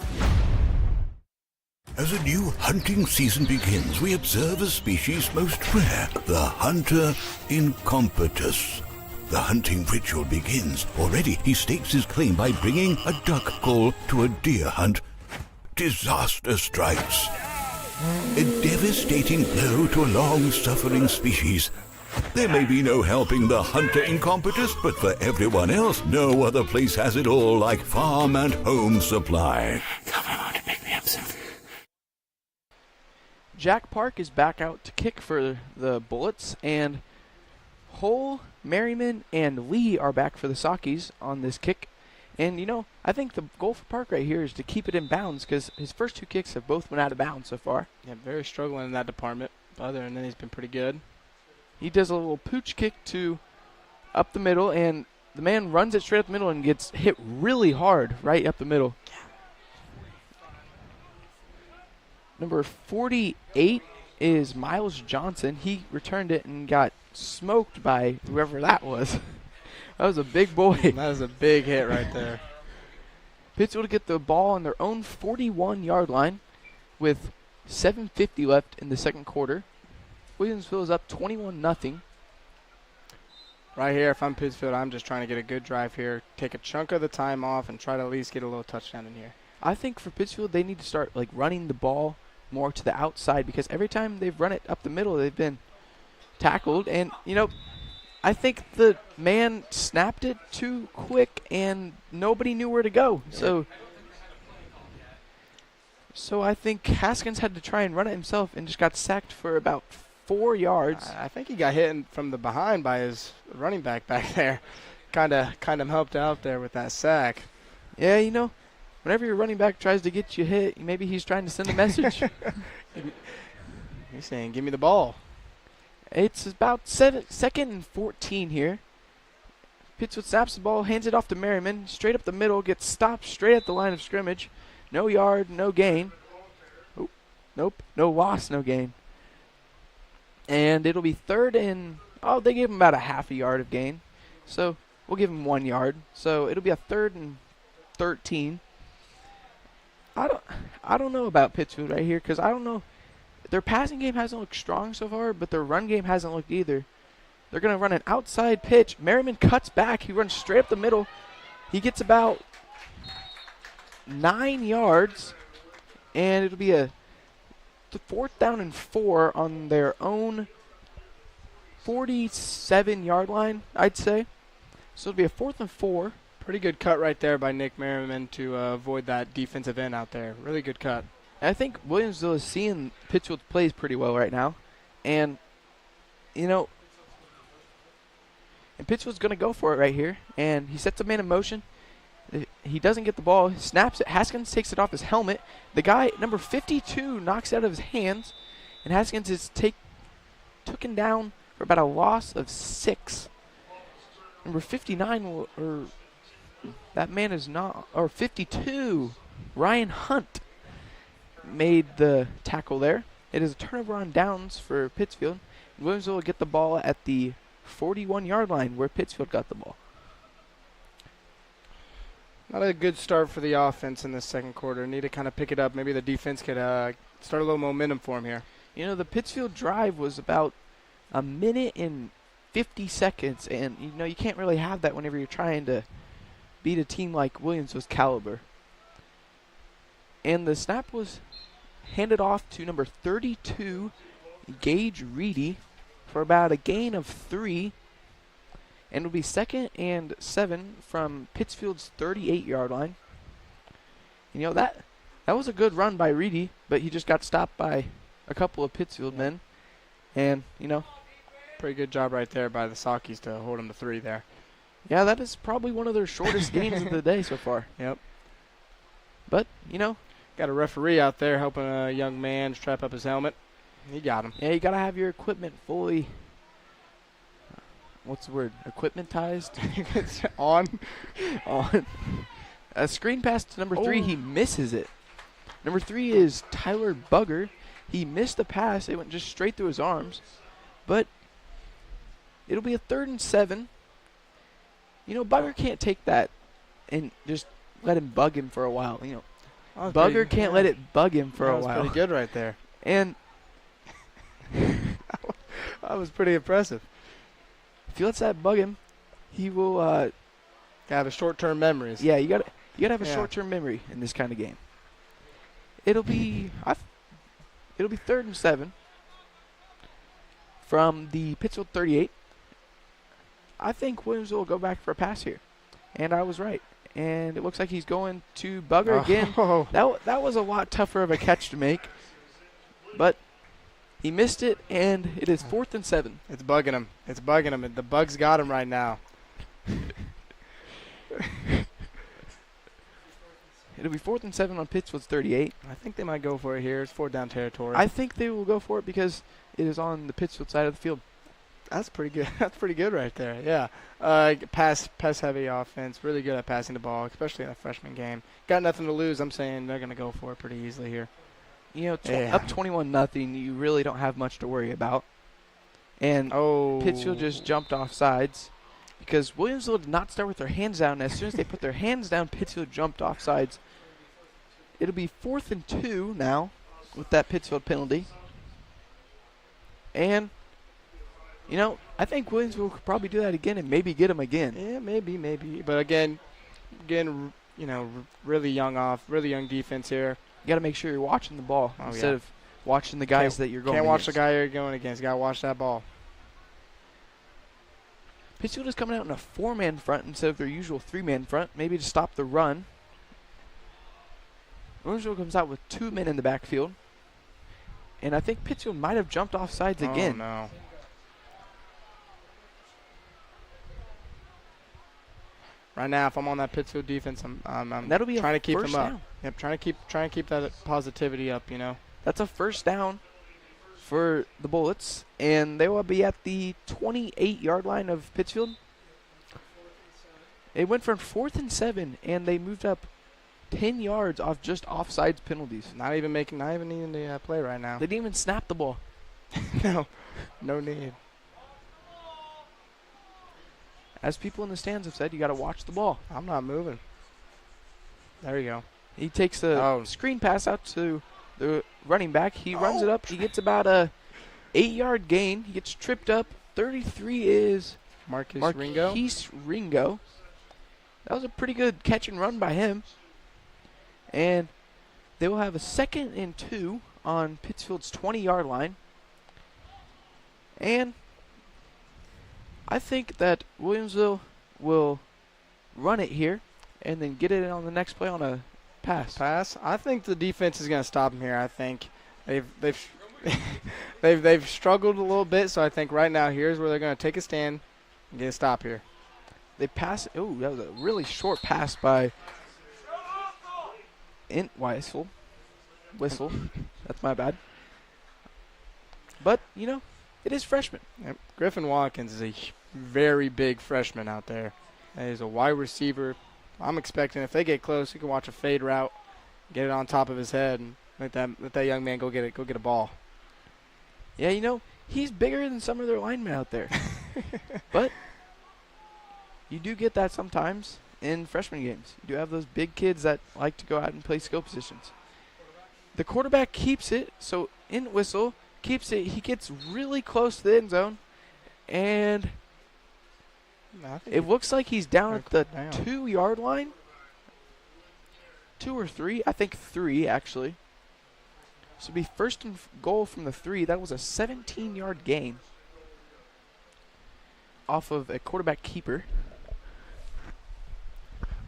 As a new hunting season begins, we observe a species most rare, the hunter incompetus. The hunting ritual begins. Already he stakes his claim by bringing a duck call to a deer hunt. Disaster strikes. A devastating blow to a long-suffering species. There may be no helping the hunter incompetus, but for everyone else, no other place has it all like Farm and Home Supply. Come on, pick me up some. Jack Park is back out to kick for the Bullets, and Hull, Merriman, and Lee are back for the Sockies on this kick. And, you know, I think the goal for Park right here is to keep it in bounds because his first two kicks have both went out of bounds so far. Yeah, very struggling in that department. But other than that, he's been pretty good. He does a little pooch kick to up the middle, and the man runs it straight up the middle and gets hit really hard right up the middle. Number 48 is Miles Johnson. He returned it and got smoked by whoever that was. That was a big boy. That was a big hit right there. Pittsfield to get the ball on their own 41-yard line with 7:50 left in the second quarter. Williamsville is up 21-0. Right here, if I'm Pittsfield, I'm just trying to get a good drive here, take a chunk of the time off, and try to at least get a little touchdown in here. I think for Pittsfield, they need to start like running the ball more to the outside because every time they've run it up the middle, they've been tackled. And, you know, I think the man snapped it too quick and nobody knew where to go. So I think Haskins had to try and run it himself and just got sacked for about 4 yards. I think he got hit from the behind by his running back there. Kind of helped out there with that sack. Yeah, you know, whenever your running back tries to get you hit, maybe he's trying to send a message. He's saying, give me the ball. It's about second and 14 here. Pittsfield snaps the ball, hands it off to Merriman, straight up the middle, gets stopped straight at the line of scrimmage. No yard, no gain. Oh, nope, no loss, no gain. And it'll be third and, they gave him about a half a yard of gain. So we'll give him 1 yard. So it'll be a 3rd and 13. I don't know about Pittsfield right here because I don't know. Their passing game hasn't looked strong so far, but their run game hasn't looked either. They're going to run an outside pitch. Merriman cuts back. He runs straight up the middle. He gets about 9 yards, and it'll be a 4th down and 4 on their own 47-yard line, I'd say. So it'll be a 4th and 4. Pretty good cut right there by Nick Merriman to avoid that defensive end out there. Really good cut. I think Williamsville is seeing Pittsfield plays pretty well right now. And, you know, and Pittsfield's going to go for it right here. And he sets a man in motion. He doesn't get the ball. He snaps it. Haskins takes it off his helmet. The guy, number 52, knocks it out of his hands. And Haskins is taken down for about a loss of 6. Number 59, that man is not, or 52, Ryan Hunt made the tackle there. It is a turnover on downs for Pittsfield. Williamsville will get the ball at the 41-yard line where Pittsfield got the ball. Not a good start for the offense in this second quarter. Need to kind of pick it up. Maybe the defense could start a little momentum for him here. You know, the Pittsfield drive was about a minute and 50 seconds, and, you know, you can't really have that whenever you're trying to beat a team like Williamsville's caliber. And the snap was handed off to number 32, Gage Reedy, for about a gain of 3. And it'll be 2nd and 7 from Pittsfield's 38-yard line. And, you know, that was a good run by Reedy, but he just got stopped by a couple of Pittsfield men. And, you know, Pretty good job right there by the Sakis to hold them to 3 there. Yeah, that is probably one of their shortest games of the day so far. Yep. But, you know. Got a referee out there helping a young man strap up his helmet. He got him. Yeah, you got to have your equipment fully, what's the word, equipmentized? On. A screen pass to number 3, he misses it. Number 3 is Tyler Bugger. He missed the pass. It went just straight through his arms. But it'll be a 3rd and 7. You know, Bugger can't take that and just let him bug him for a while. You know, Bugger can't let it bug him for a while. That was pretty good right there. And that was pretty impressive. If he lets that bug him, he will have a short-term memories. Yeah, you gotta have a short-term memory in this kind of game. It'll be 3rd and 7 from the Pittsfield 38. I think Williamsville will go back for a pass here, and I was right. And it looks like he's going to Bugger again. That was a lot tougher of a catch to make, but he missed it, and it is 4th and 7. It's bugging him. It's bugging him. The bug's got him right now. It'll be 4th and 7 on Pittsfield's 38. I think they might go for it here. It's 4th down territory. I think they will go for it because it is on the Pittsfield side of the field. That's pretty good. That's pretty good right there. Yeah. Pass heavy offense. Really good at passing the ball, especially in a freshman game. Got nothing to lose. I'm saying they're going to go for it pretty easily here. You know, up 21-0, you really don't have much to worry about. And Pittsfield just jumped off sides because Williamsville did not start with their hands down. As soon as they put their hands down, Pittsfield jumped off sides. It'll be 4th and 2 now with that Pittsfield penalty. And, you know, I think Williamsville could probably do that again and maybe get him again. Yeah, maybe. But again, you know, really young defense here. You got to make sure you're watching the ball instead of watching the guys that you're going against. Can't watch the guy you're going against. You got to watch that ball. Pittsfield is coming out in a 4-man front instead of their usual 3-man front, maybe to stop the run. Williamsville comes out with 2 men in the backfield. And I think Pittsfield might have jumped off sides again. Oh, no. Right now, if I'm on that Pittsfield defense, I'm That'll be trying to keep them up. Down. Yep, trying to keep that positivity up, you know. That's a 1st down for the Bullets, and they will be at the 28-yard line of Pittsfield. It went from 4th and 7, and they moved up 10 yards off just offsides penalties. Not even needing to play right now. They didn't even snap the ball. No need. As people in the stands have said, you got to watch the ball. I'm not moving. There you go. He takes the screen pass out to the running back. He runs it up. He gets about a 8-yard gain. He gets tripped up. 33 is Marquise Ringo. That was a pretty good catch and run by him. And they will have a 2nd and 2 on Pittsfield's 20-yard line. And I think that Williamsville will run it here and then get it on the next play on a pass. I think the defense is going to stop them here. I think they've struggled a little bit, so I think right now here's where they're going to take a stand and get a stop here. They pass. Oh, that was a really short pass by Whistle. That's my bad. But, you know, it is freshman. Yep. Griffin Watkins is a very big freshman out there. He's a wide receiver. I'm expecting if they get close, you can watch a fade route, get it on top of his head, and let that young man go get a ball. Yeah, you know, he's bigger than some of their linemen out there. But you do get that sometimes in freshman games. You do have those big kids that like to go out and play skill positions. The quarterback keeps it, so Whistle keeps it. He gets really close to the end zone, and it looks like he's down at the 2-yard line. 2 or 3? I think 3, actually. So it'll be 1st and goal from the 3. That was a 17-yard gain off of a quarterback keeper.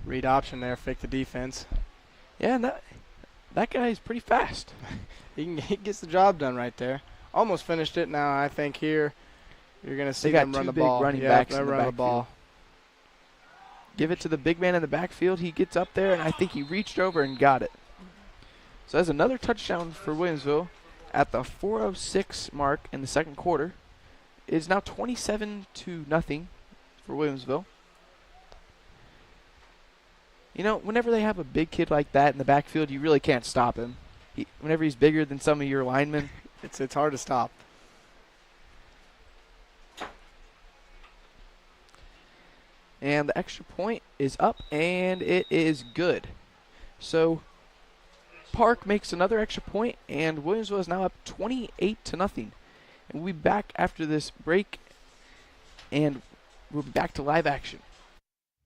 Read option there, fake the defense. Yeah, and that guy is pretty fast. He gets the job done right there. Almost finished it now, I think, here. You're going to see They got them run two the big ball. running Yeah, backs they in the run the backfield. ball. Give it to the big man in the backfield. He gets up there, and I think he reached over and got it. So that's another touchdown for Williamsville at the 4:06 mark in the second quarter. It is now 27-0 for Williamsville. You know, whenever they have a big kid like that in the backfield, you really can't stop him. Whenever he's bigger than some of your linemen, it's hard to stop. And the extra point is up, and it is good. So Park makes another extra point, and Williamsville is now up 28-0. And we'll be back after this break, and we'll be back to live action.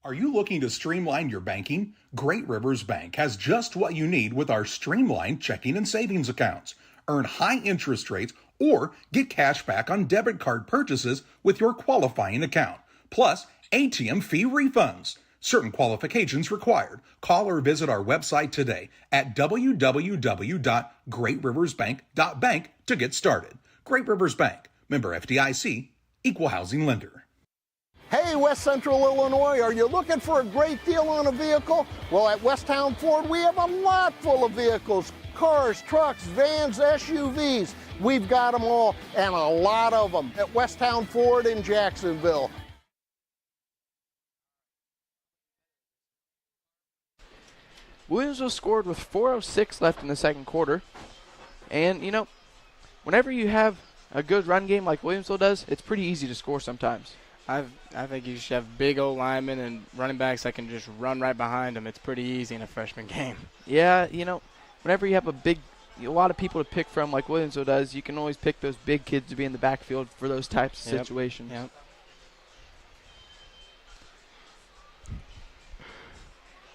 Are you looking to streamline your banking? Great Rivers Bank has just what you need with our streamlined checking and savings accounts. Earn high interest rates or get cash back on debit card purchases with your qualifying account. Plus, ATM fee refunds. Certain qualifications required. Call or visit our website today at www.greatriversbank.bank to get started. Great Rivers Bank, member FDIC, equal housing lender. Hey, West Central Illinois, are you looking for a great deal on a vehicle? Well, at Westtown Ford, we have a lot full of vehicles. Cars, trucks, vans, SUVs. We've got them all, and a lot of them at Westtown Ford in Jacksonville. Williamsville scored with 4:06 left in the second quarter. And, you know, whenever you have a good run game like Williamsville does, it's pretty easy to score sometimes. I think you should have big old linemen and running backs that can just run right behind them. It's pretty easy in a freshman game. Yeah, you know, whenever you have a lot of people to pick from like Williamsville does, you can always pick those big kids to be in the backfield for those types of situations. Yep.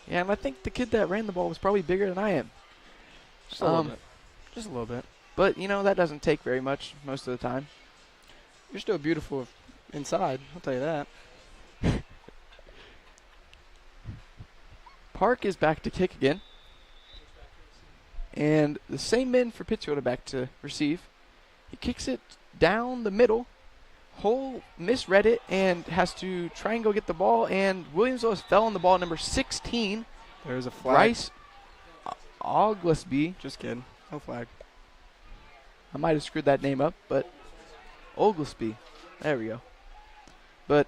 Yeah, and I think the kid that ran the ball was probably bigger than I am. Just a little bit. Just a little bit. But, you know, that doesn't take very much most of the time. You're still beautiful inside, I'll tell you that. Park is back to kick again. And the same men for Pittsfield are back to receive. He kicks it down the middle. Hole misread it and has to try and go get the ball. And Williamsville has fell on the ball, number 16. There's a flag. Bryce Oglesby. Just kidding. No flag. I might have screwed that name up, but Oglesby. There we go. But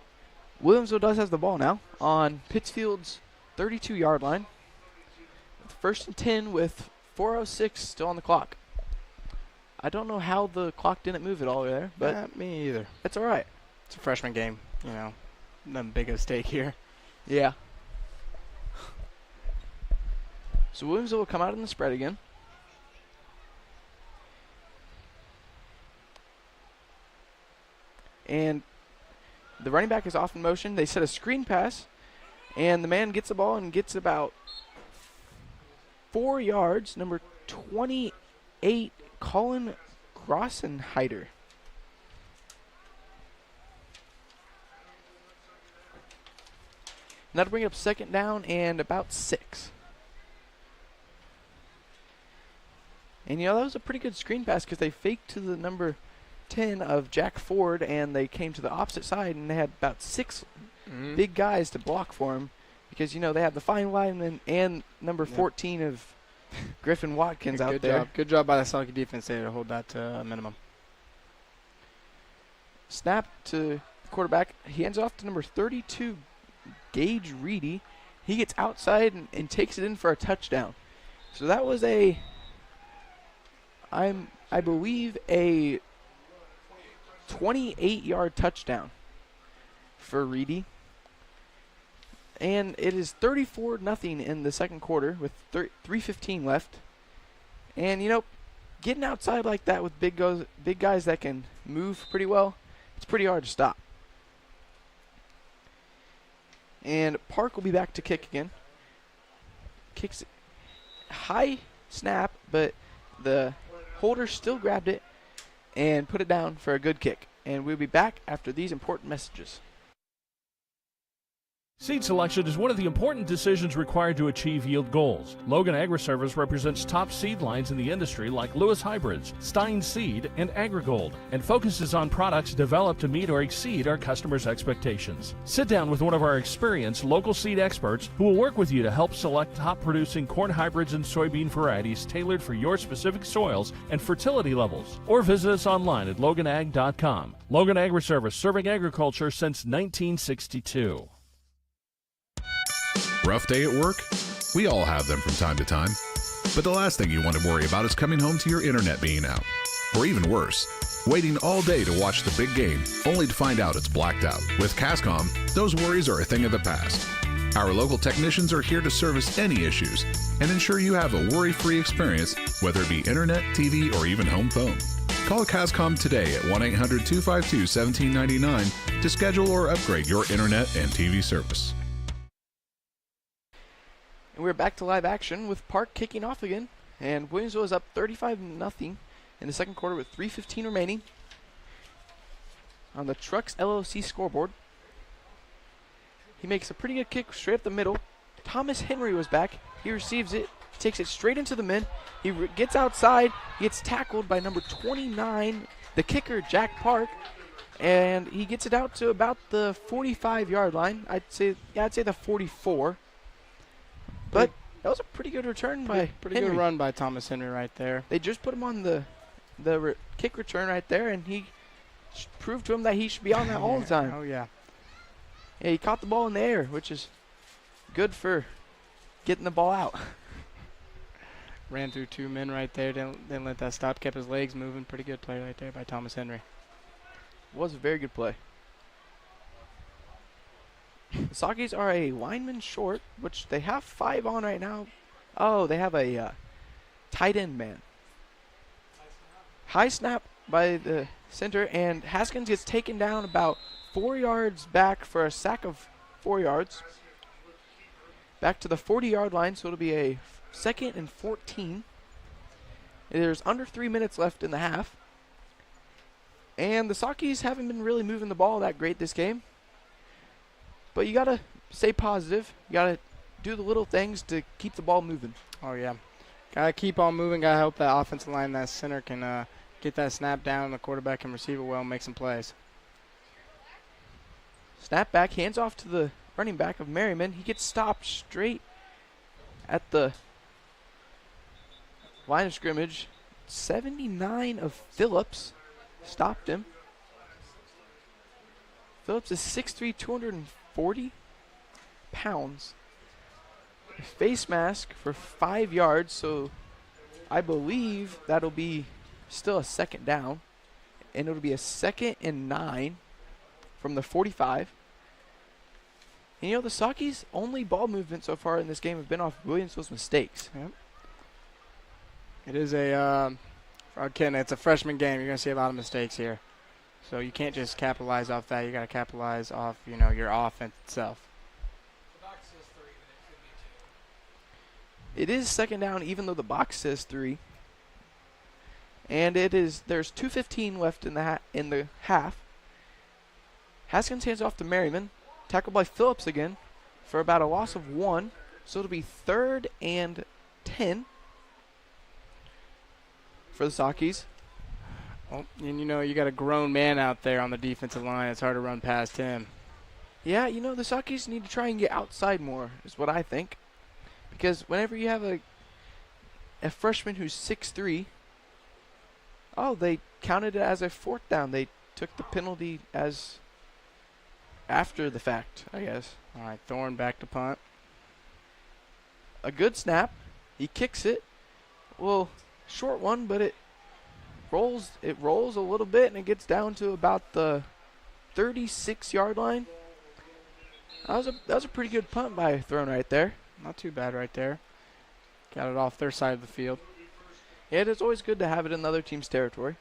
Williamsville does have the ball now on Pittsfield's 32-yard line. First and 10 with 4:06 still on the clock. I don't know how the clock didn't move at all there, but me either. That's all right. It's a freshman game, you know. Nothing big at stake here. Yeah. So Williamsville will come out in the spread again. And the running back is off in motion. They set a screen pass, and the man gets the ball and gets about 4 yards. Number 28, Colin Grossenheider. And that'll bring it up second down and about 6. And, you know, that was a pretty good screen pass because they faked to the number 10 of Jack Ford, and they came to the opposite side, and they had about 6 big guys to block for him because, you know, they have the fine lineman and number 14 of Griffin Watkins out there. Good job by the Selkie defense there to hold that to a minimum. Snap to the quarterback. He hands off to number 32, Gage Reedy. He gets outside and takes it in for a touchdown. So that was I believe a 28-yard touchdown for Reedy. And it is 34-0 in the second quarter with 3:15 left. And, you know, getting outside like that with big guys that can move pretty well, it's pretty hard to stop. And Park will be back to kick again. Kicks it high snap, but the holder still grabbed it and put it down for a good kick. And we'll be back after these important messages. Seed selection is one of the important decisions required to achieve yield goals. Logan Agri-Service represents top seed lines in the industry like Lewis Hybrids, Stein Seed, and AgriGold, and focuses on products developed to meet or exceed our customers' expectations. Sit down with one of our experienced local seed experts who will work with you to help select top-producing corn hybrids and soybean varieties tailored for your specific soils and fertility levels. Or visit us online at loganag.com. Logan Agri-Service, serving agriculture since 1962. Rough day at work? We all have them from time to time. But the last thing you want to worry about is coming home to your internet being out. Or even worse, waiting all day to watch the big game only to find out it's blacked out. With Cascom, those worries are a thing of the past. Our local technicians are here to service any issues and ensure you have a worry-free experience, whether it be internet, TV, or even home phone. Call Cascom today at 1-800-252-1799 to schedule or upgrade your internet and TV service. And we're back to live action with Park kicking off again. And Williamsville is up 35-0 in the second quarter with 3:15 remaining on the Trucks LLC scoreboard. He makes a pretty good kick straight up the middle. Thomas Henry was back. He receives it, takes it straight into the men. He gets outside, gets tackled by number 29, the kicker, Jack Park. And he gets it out to about the 45-yard line. I'd say the 44. But that was a pretty good return by pretty Henry. Good run by Thomas Henry right there. They just put him on the kick return right there, and he proved to him that he should be on that all the time. Oh, yeah. Yeah, he caught the ball in the air, which is good for getting the ball out. Ran through two men right there. Didn't let that stop. Kept his legs moving. Pretty good play right there by Thomas Henry. Was a very good play. The Sockies are a lineman short, which they have 5 on right now. Oh, they have a tight end man. High snap by the center, and Haskins gets taken down about 4 yards back for a sack of 4 yards. Back to the 40-yard line, so it'll be a 2nd and 14. There's under 3 minutes left in the half. And the Sockies haven't been really moving the ball that great this game. But you got to stay positive. You got to do the little things to keep the ball moving. Oh, yeah. Got to keep on moving. Got to help that offensive line, that center can get that snap down. The quarterback can receive it well and make some plays. Snap back, hands off to the running back of Merriman. He gets stopped straight at the line of scrimmage. 79 of Phillips stopped him. Phillips is 6'3", 240 pounds. Face mask for 5 yards, so I believe that'll be still a second down. And it'll be a 2nd and 9 from the 45. And you know, the Sockies' only ball movement so far in this game have been off Williamsville's mistakes. Yep. It is it's a freshman game. You're going to see a lot of mistakes here. So you can't just capitalize off that. You got to capitalize off, your offense itself. It is second down, even though the box says 3. And there's 2:15 left in the half. Haskins hands off to Merriman. Tackled by Phillips again for about a loss of 1. So it'll be 3rd and 10 for the Sockies. Well, and you got a grown man out there on the defensive line. It's hard to run past him. Yeah, the Sockies need to try and get outside more, is what I think. Because whenever you have a freshman who's 6'3", they counted it as a 4th down. They took the penalty as after the fact, I guess. All right, Thorne back to punt. A good snap. He kicks it. Well, short one, but it rolls a little bit, and it gets down to about the 36-yard line. That was a pretty good punt by Thorne right there. Not too bad right there. Got it off their side of the field. Yeah, it's always good to have it in the other team's territory.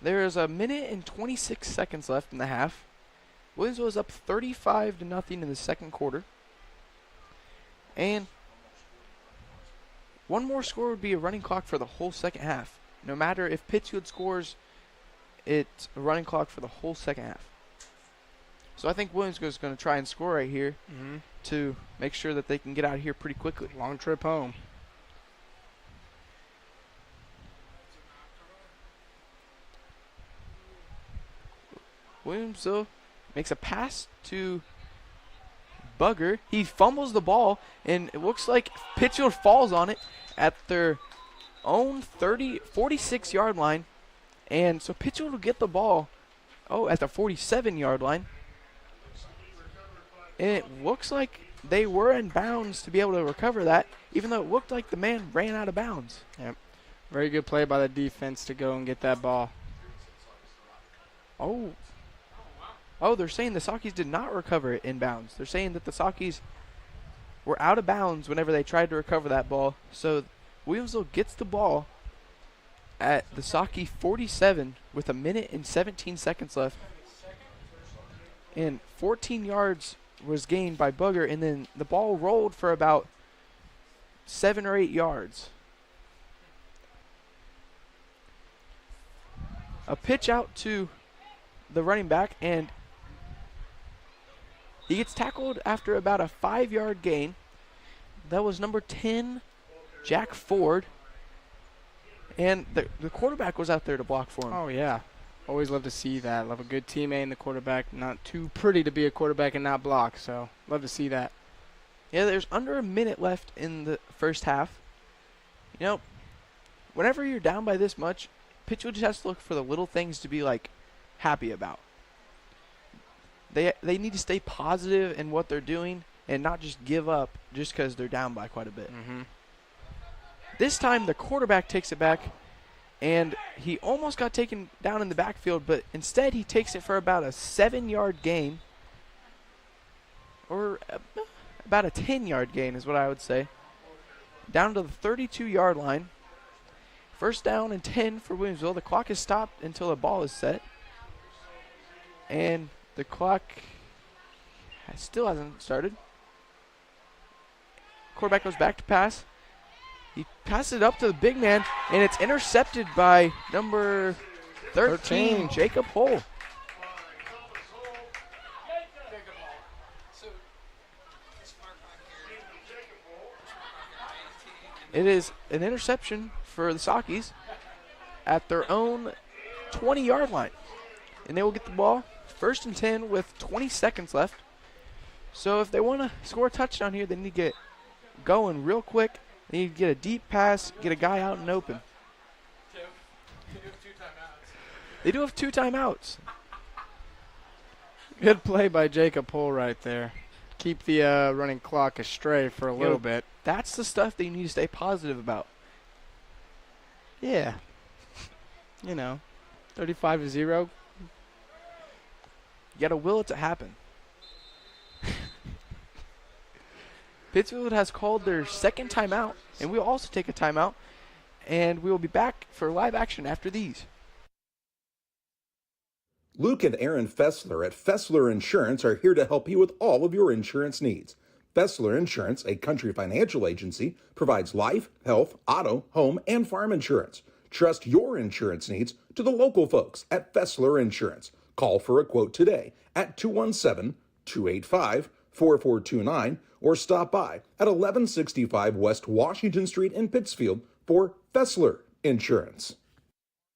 There is 1 minute and 26 seconds left in the half. Williamsville is up 35-0 in the second quarter. And one more score would be a running clock for the whole second half. No matter if Pittsfield scores, it's a running clock for the whole second half. So I think Williamsville is going to try and score right here to make sure that they can get out of here pretty quickly. Long trip home. Williamsville makes a pass to Bugger. He fumbles the ball, and it looks like Pittsfield falls on it at their own 46-yard line. And so Pittsfield will get the ball, at the 47-yard line. And it looks like they were in bounds to be able to recover that, even though it looked like the man ran out of bounds. Yep. Very good play by the defense to go and get that ball. They're saying the Sockies did not recover it in bounds. They're saying that the Sockies were out of bounds whenever they tried to recover that ball. So Williamsville gets the ball at the Socky 47 with 1 minute and 17 seconds left. And 14 yards was gained by Bugger, and then the ball rolled for about 7 or 8 yards. A pitch out to the running back, and he gets tackled after about a 5-yard gain. That was number 10, Jack Ford. And the quarterback was out there to block for him. Oh, yeah. Always love to see that. Love a good teammate in the quarterback. Not too pretty to be a quarterback and not block, so love to see that. Yeah, there's under a minute left in the first half. You know, whenever you're down by this much, Pittsfield just has to look for the little things to be, happy about. They need to stay positive in what they're doing and not just give up just because they're down by quite a bit. This time the quarterback takes it back, and he almost got taken down in the backfield, but instead he takes it for about a 7-yard gain, or about a 10-yard gain is what I would say, down to the 32-yard line. First down and 10 for Williamsville. The clock is stopped until the ball is set, and the clock still hasn't started. Quarterback goes back to pass. He passes it up to the big man, and it's intercepted by number 13. Jacob Hull. It is an interception for the Sockies at their own 20-yard line. And they will get the ball first and 10 with 20 seconds left. So if they want to score a touchdown here, they need to get going real quick. They need to get a deep pass, get a guy out and open. They do have 2 timeouts. Good play by Jacob Hull right there. Keep the running clock astray for a little bit. That's the stuff that you need to stay positive about. Yeah. 35-0. You got to will it to happen. Pittsfield has called their second timeout, and we'll also take a timeout, and we will be back for live action after these. Luke and Aaron Fessler at Fessler Insurance are here to help you with all of your insurance needs. Fessler Insurance, a Country Financial agency, provides life, health, auto, home, and farm insurance. Trust your insurance needs to the local folks at Fessler Insurance. Call for a quote today at 217-285-4429 or stop by at 1165 West Washington Street in Pittsfield for Fessler Insurance.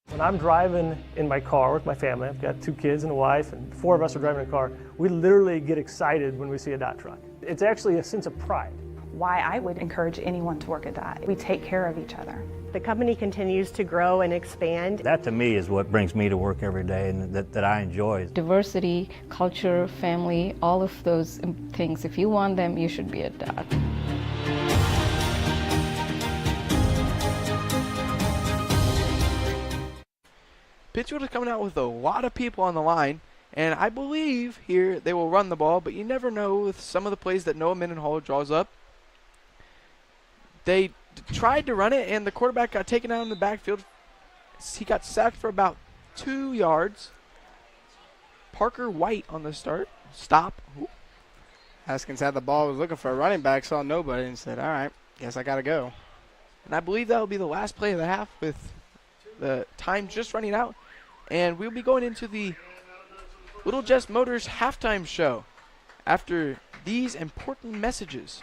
When I'm driving in my car with my family, I've got 2 kids and a wife, and 4 of us are driving a car, we literally get excited when we see a Dot truck. It's actually a sense of pride. Why I would encourage anyone to work at Dot. We take care of each other. The company continues to grow and expand. That to me is what brings me to work every day and that I enjoy. Diversity, culture, family, all of those things, if you want them, you should be at Dot. Pittsfield is coming out with a lot of people on the line, and I believe here they will run the ball, but you never know with some of the plays that Noah Mendenhall draws up. They tried to run it, and the quarterback got taken out in the backfield. He got sacked for about 2 yards. Parker White on the stop. Ooh. Haskins had the ball, was looking for a running back, saw nobody, and said, all right, guess I got to go. And I believe that will be the last play of the half with the time just running out. And we'll be going into the Little Jess Motors halftime show after these important messages.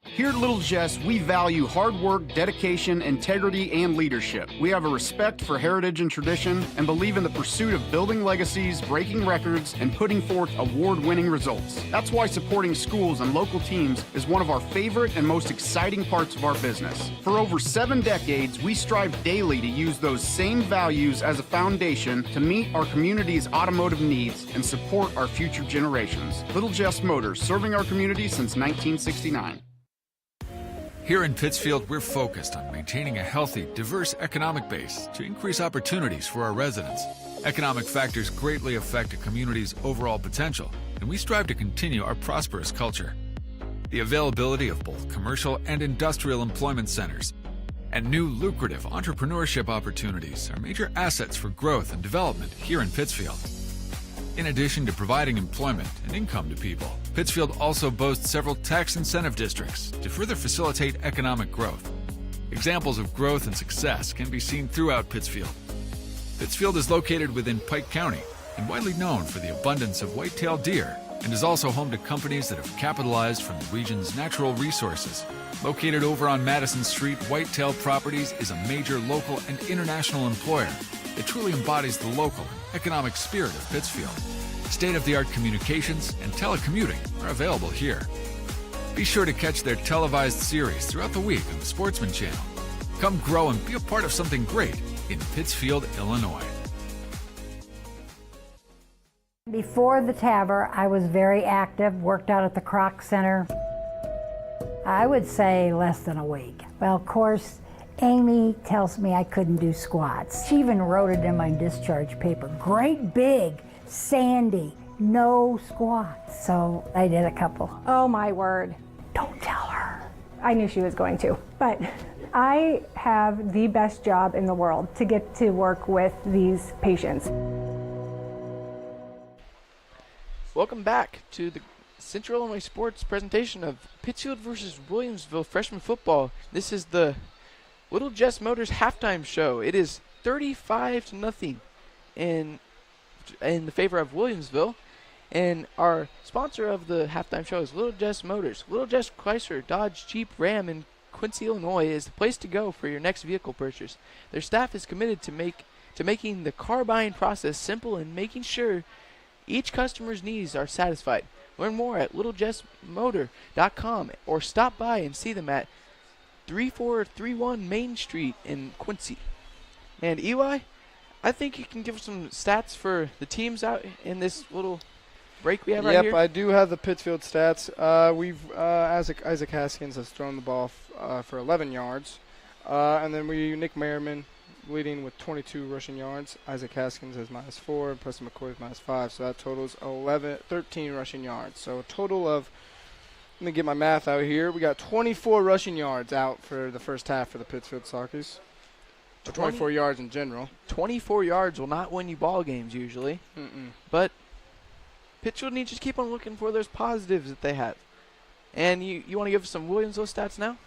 Here at Little Jess, we value hard work, dedication, integrity, and leadership. We have a respect for heritage and tradition and believe in the pursuit of building legacies, breaking records, and putting forth award-winning results. That's why supporting schools and local teams is one of our favorite and most exciting parts of our business. For over 7 decades, we strive daily to use those same values as a foundation to meet our community's automotive needs and support our future generations. Little Jess Motors, serving our community since 1969. Here in Pittsfield, we're focused on maintaining a healthy, diverse economic base to increase opportunities for our residents. Economic factors greatly affect a community's overall potential, and we strive to continue our prosperous culture. The availability of both commercial and industrial employment centers and new lucrative entrepreneurship opportunities are major assets for growth and development here in Pittsfield. In addition to providing employment and income to people, Pittsfield also boasts several tax incentive districts to further facilitate economic growth. Examples of growth and success can be seen throughout Pittsfield. Pittsfield is located within Pike County and widely known for the abundance of white-tailed deer, and is also home to companies that have capitalized from the region's natural resources. Located over on Madison Street, Whitetail Properties is a major local and international employer that truly embodies the local and economic spirit of Pittsfield. State-of-the-art communications and telecommuting are available here. Be sure to catch their televised series throughout the week on the Sportsman Channel. Come grow and be a part of something great in Pittsfield, Illinois. Before the TAVR, I was very active, worked out at the Croc Center. I would say less than a week. Well, of course, Amy tells me I couldn't do squats. She even wrote it in my discharge paper. Great big, sandy, no squats. So I did a couple. Oh my word. Don't tell her. I knew she was going to. But I have the best job in the world to get to work with these patients. Welcome back to the Central Illinois Sports presentation of Pittsfield versus Williamsville freshman football. This is the Little Jess Motors halftime show. It is 35-0 in the favor of Williamsville. And our sponsor of the halftime show is Little Jess Motors. Little Jess Chrysler, Dodge, Jeep, Ram in Quincy, Illinois is the place to go for your next vehicle purchase. Their staff is committed to making the car buying process simple and making sure each customer's needs are satisfied. Learn more at littlejessmotor.com or stop by and see them at 3431 Main Street in Quincy. And Eli, I think you can give some stats for the teams out in this little break we have right here. Yep, I do have the Pittsfield stats. Isaac Haskins has thrown the ball for 11 yards. And then Nick Merriman leading with 22 rushing yards. Isaac Haskins has -4, and Preston McCoy is -5. So that totals 13 rushing yards. So a total of, let me get my math out here. We got 24 rushing yards out for the first half for the Pittsfield Sockers. 24 yards in general. 24 yards will not win you ball games usually. But Pittsfield needs to keep on looking for those positives that they have. And you want to give us some Williamsville stats now?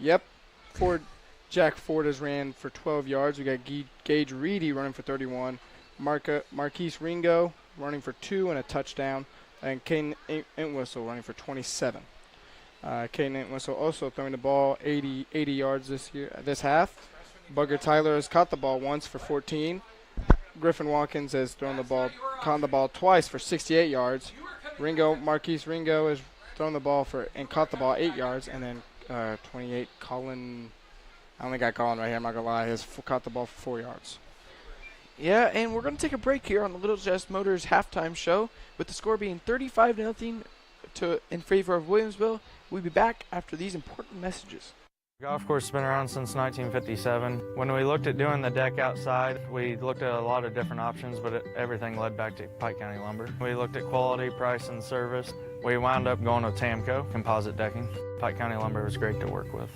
Yep. Jack Ford has ran for 12 yards. We got Gage Reedy running for 31. Marquise Ringo running for 2 and a touchdown. And Caden Entwistle running for 27. Caden Entwistle also throwing the ball 80 yards this half. Bugger Tyler has caught the ball once for 14. Griffin Watkins has caught the ball twice for 68 yards. Marquise Ringo has thrown the ball and caught the ball 8 yards. And then 28, Colin, I only got Colin right here, I'm not going to lie, has caught the ball for 4 yards. Yeah, and we're going to take a break here on the Little Jess Motors halftime show with the score being 35-0 in favor of Williamsville. We'll be back after these important messages. The golf course has been around since 1957. When we looked at doing the deck outside, we looked at a lot of different options, but everything led back to Pike County Lumber. We looked at quality, price, and service. We wound up going with Tamco composite decking. Pike County Lumber was great to work with.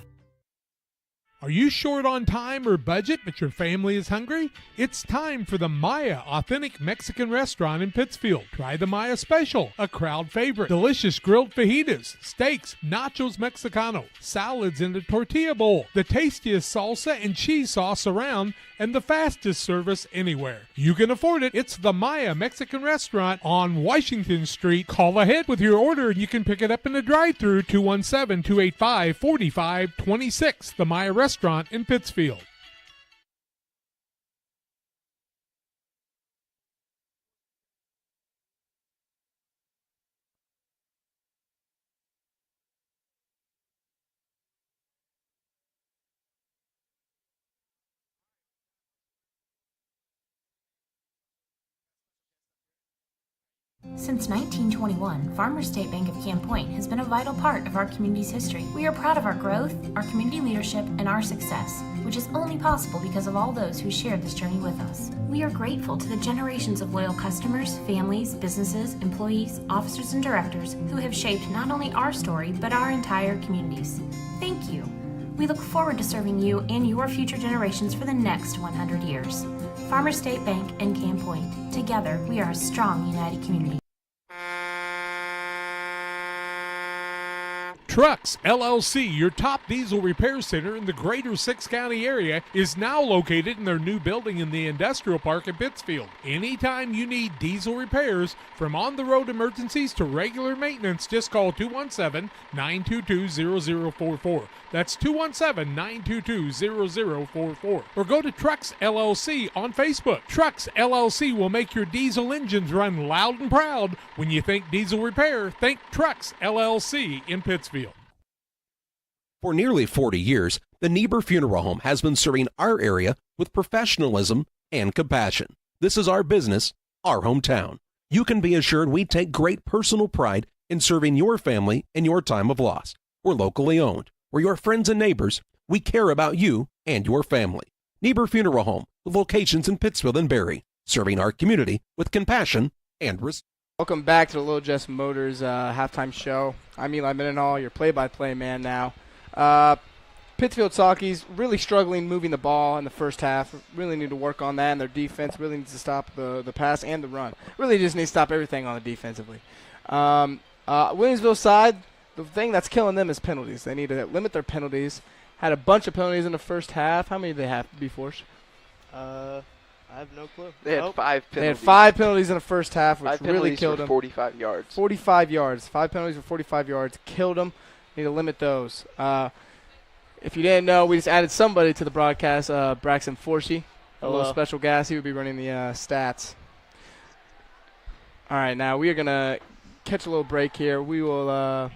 Are you short on time or budget, but your family is hungry? It's time for the Maya Authentic Mexican Restaurant in Pittsfield. Try the Maya Special, a crowd favorite. Delicious grilled fajitas, steaks, nachos Mexicano, salads in a tortilla bowl, the tastiest salsa and cheese sauce around, and the fastest service anywhere. You can afford it. It's the Maya Mexican Restaurant on Washington Street. Call ahead with your order and you can pick it up in the drive-thru, 217-285-4526. The Maya Restaurant in Pittsfield. Since 1921, Farmers State Bank of Camp Point has been a vital part of our community's history. We are proud of our growth, our community leadership, and our success, which is only possible because of all those who shared this journey with us. We are grateful to the generations of loyal customers, families, businesses, employees, officers, and directors who have shaped not only our story, but our entire communities. Thank you. We look forward to serving you and your future generations for the next 100 years. Farmers State Bank and Camp Point. Together, we are a strong, united community. Trucks LLC, your top diesel repair center in the greater 6 County area, is now located in their new building in the Industrial Park in Pittsfield. Anytime you need diesel repairs, from on-the-road emergencies to regular maintenance, just call 217-922-0044. That's 217-922-0044. Or go to Trucks LLC on Facebook. Trucks LLC will make your diesel engines run loud and proud. When you think diesel repair, think Trucks LLC in Pittsfield. For nearly 40 years, the Niebuhr Funeral Home has been serving our area with professionalism and compassion. This is our business, our hometown. You can be assured we take great personal pride in serving your family in your time of loss. We're locally owned. We're your friends and neighbors. We care about you and your family. Niebuhr Funeral Home, with locations in Pittsfield and Barry, serving our community with compassion and respect. Welcome back to the Little Jess Motors halftime show. I'm Eli Mendenhall, your play-by-play man now. Pittsfield Saukeys really struggling moving the ball in the first half. Really need to work on that, and their defense really needs to stop the pass and the run. Really just need to stop everything on the defensively. Williamsville side, the thing that's killing them is penalties. They need to limit their penalties. Had a bunch of penalties in the first half. How many did they have before? I have no clue. They had 5 penalties. They had 5 penalties in the first half, which 5 really killed them. 45 yards. 45 yards. 5 penalties for 45 yards. Killed them. Need to limit those. If you didn't know, we just added somebody to the broadcast, Braxton Forsey. A little special gas. He would be running the stats. All right, now we are going to catch a little break here. We will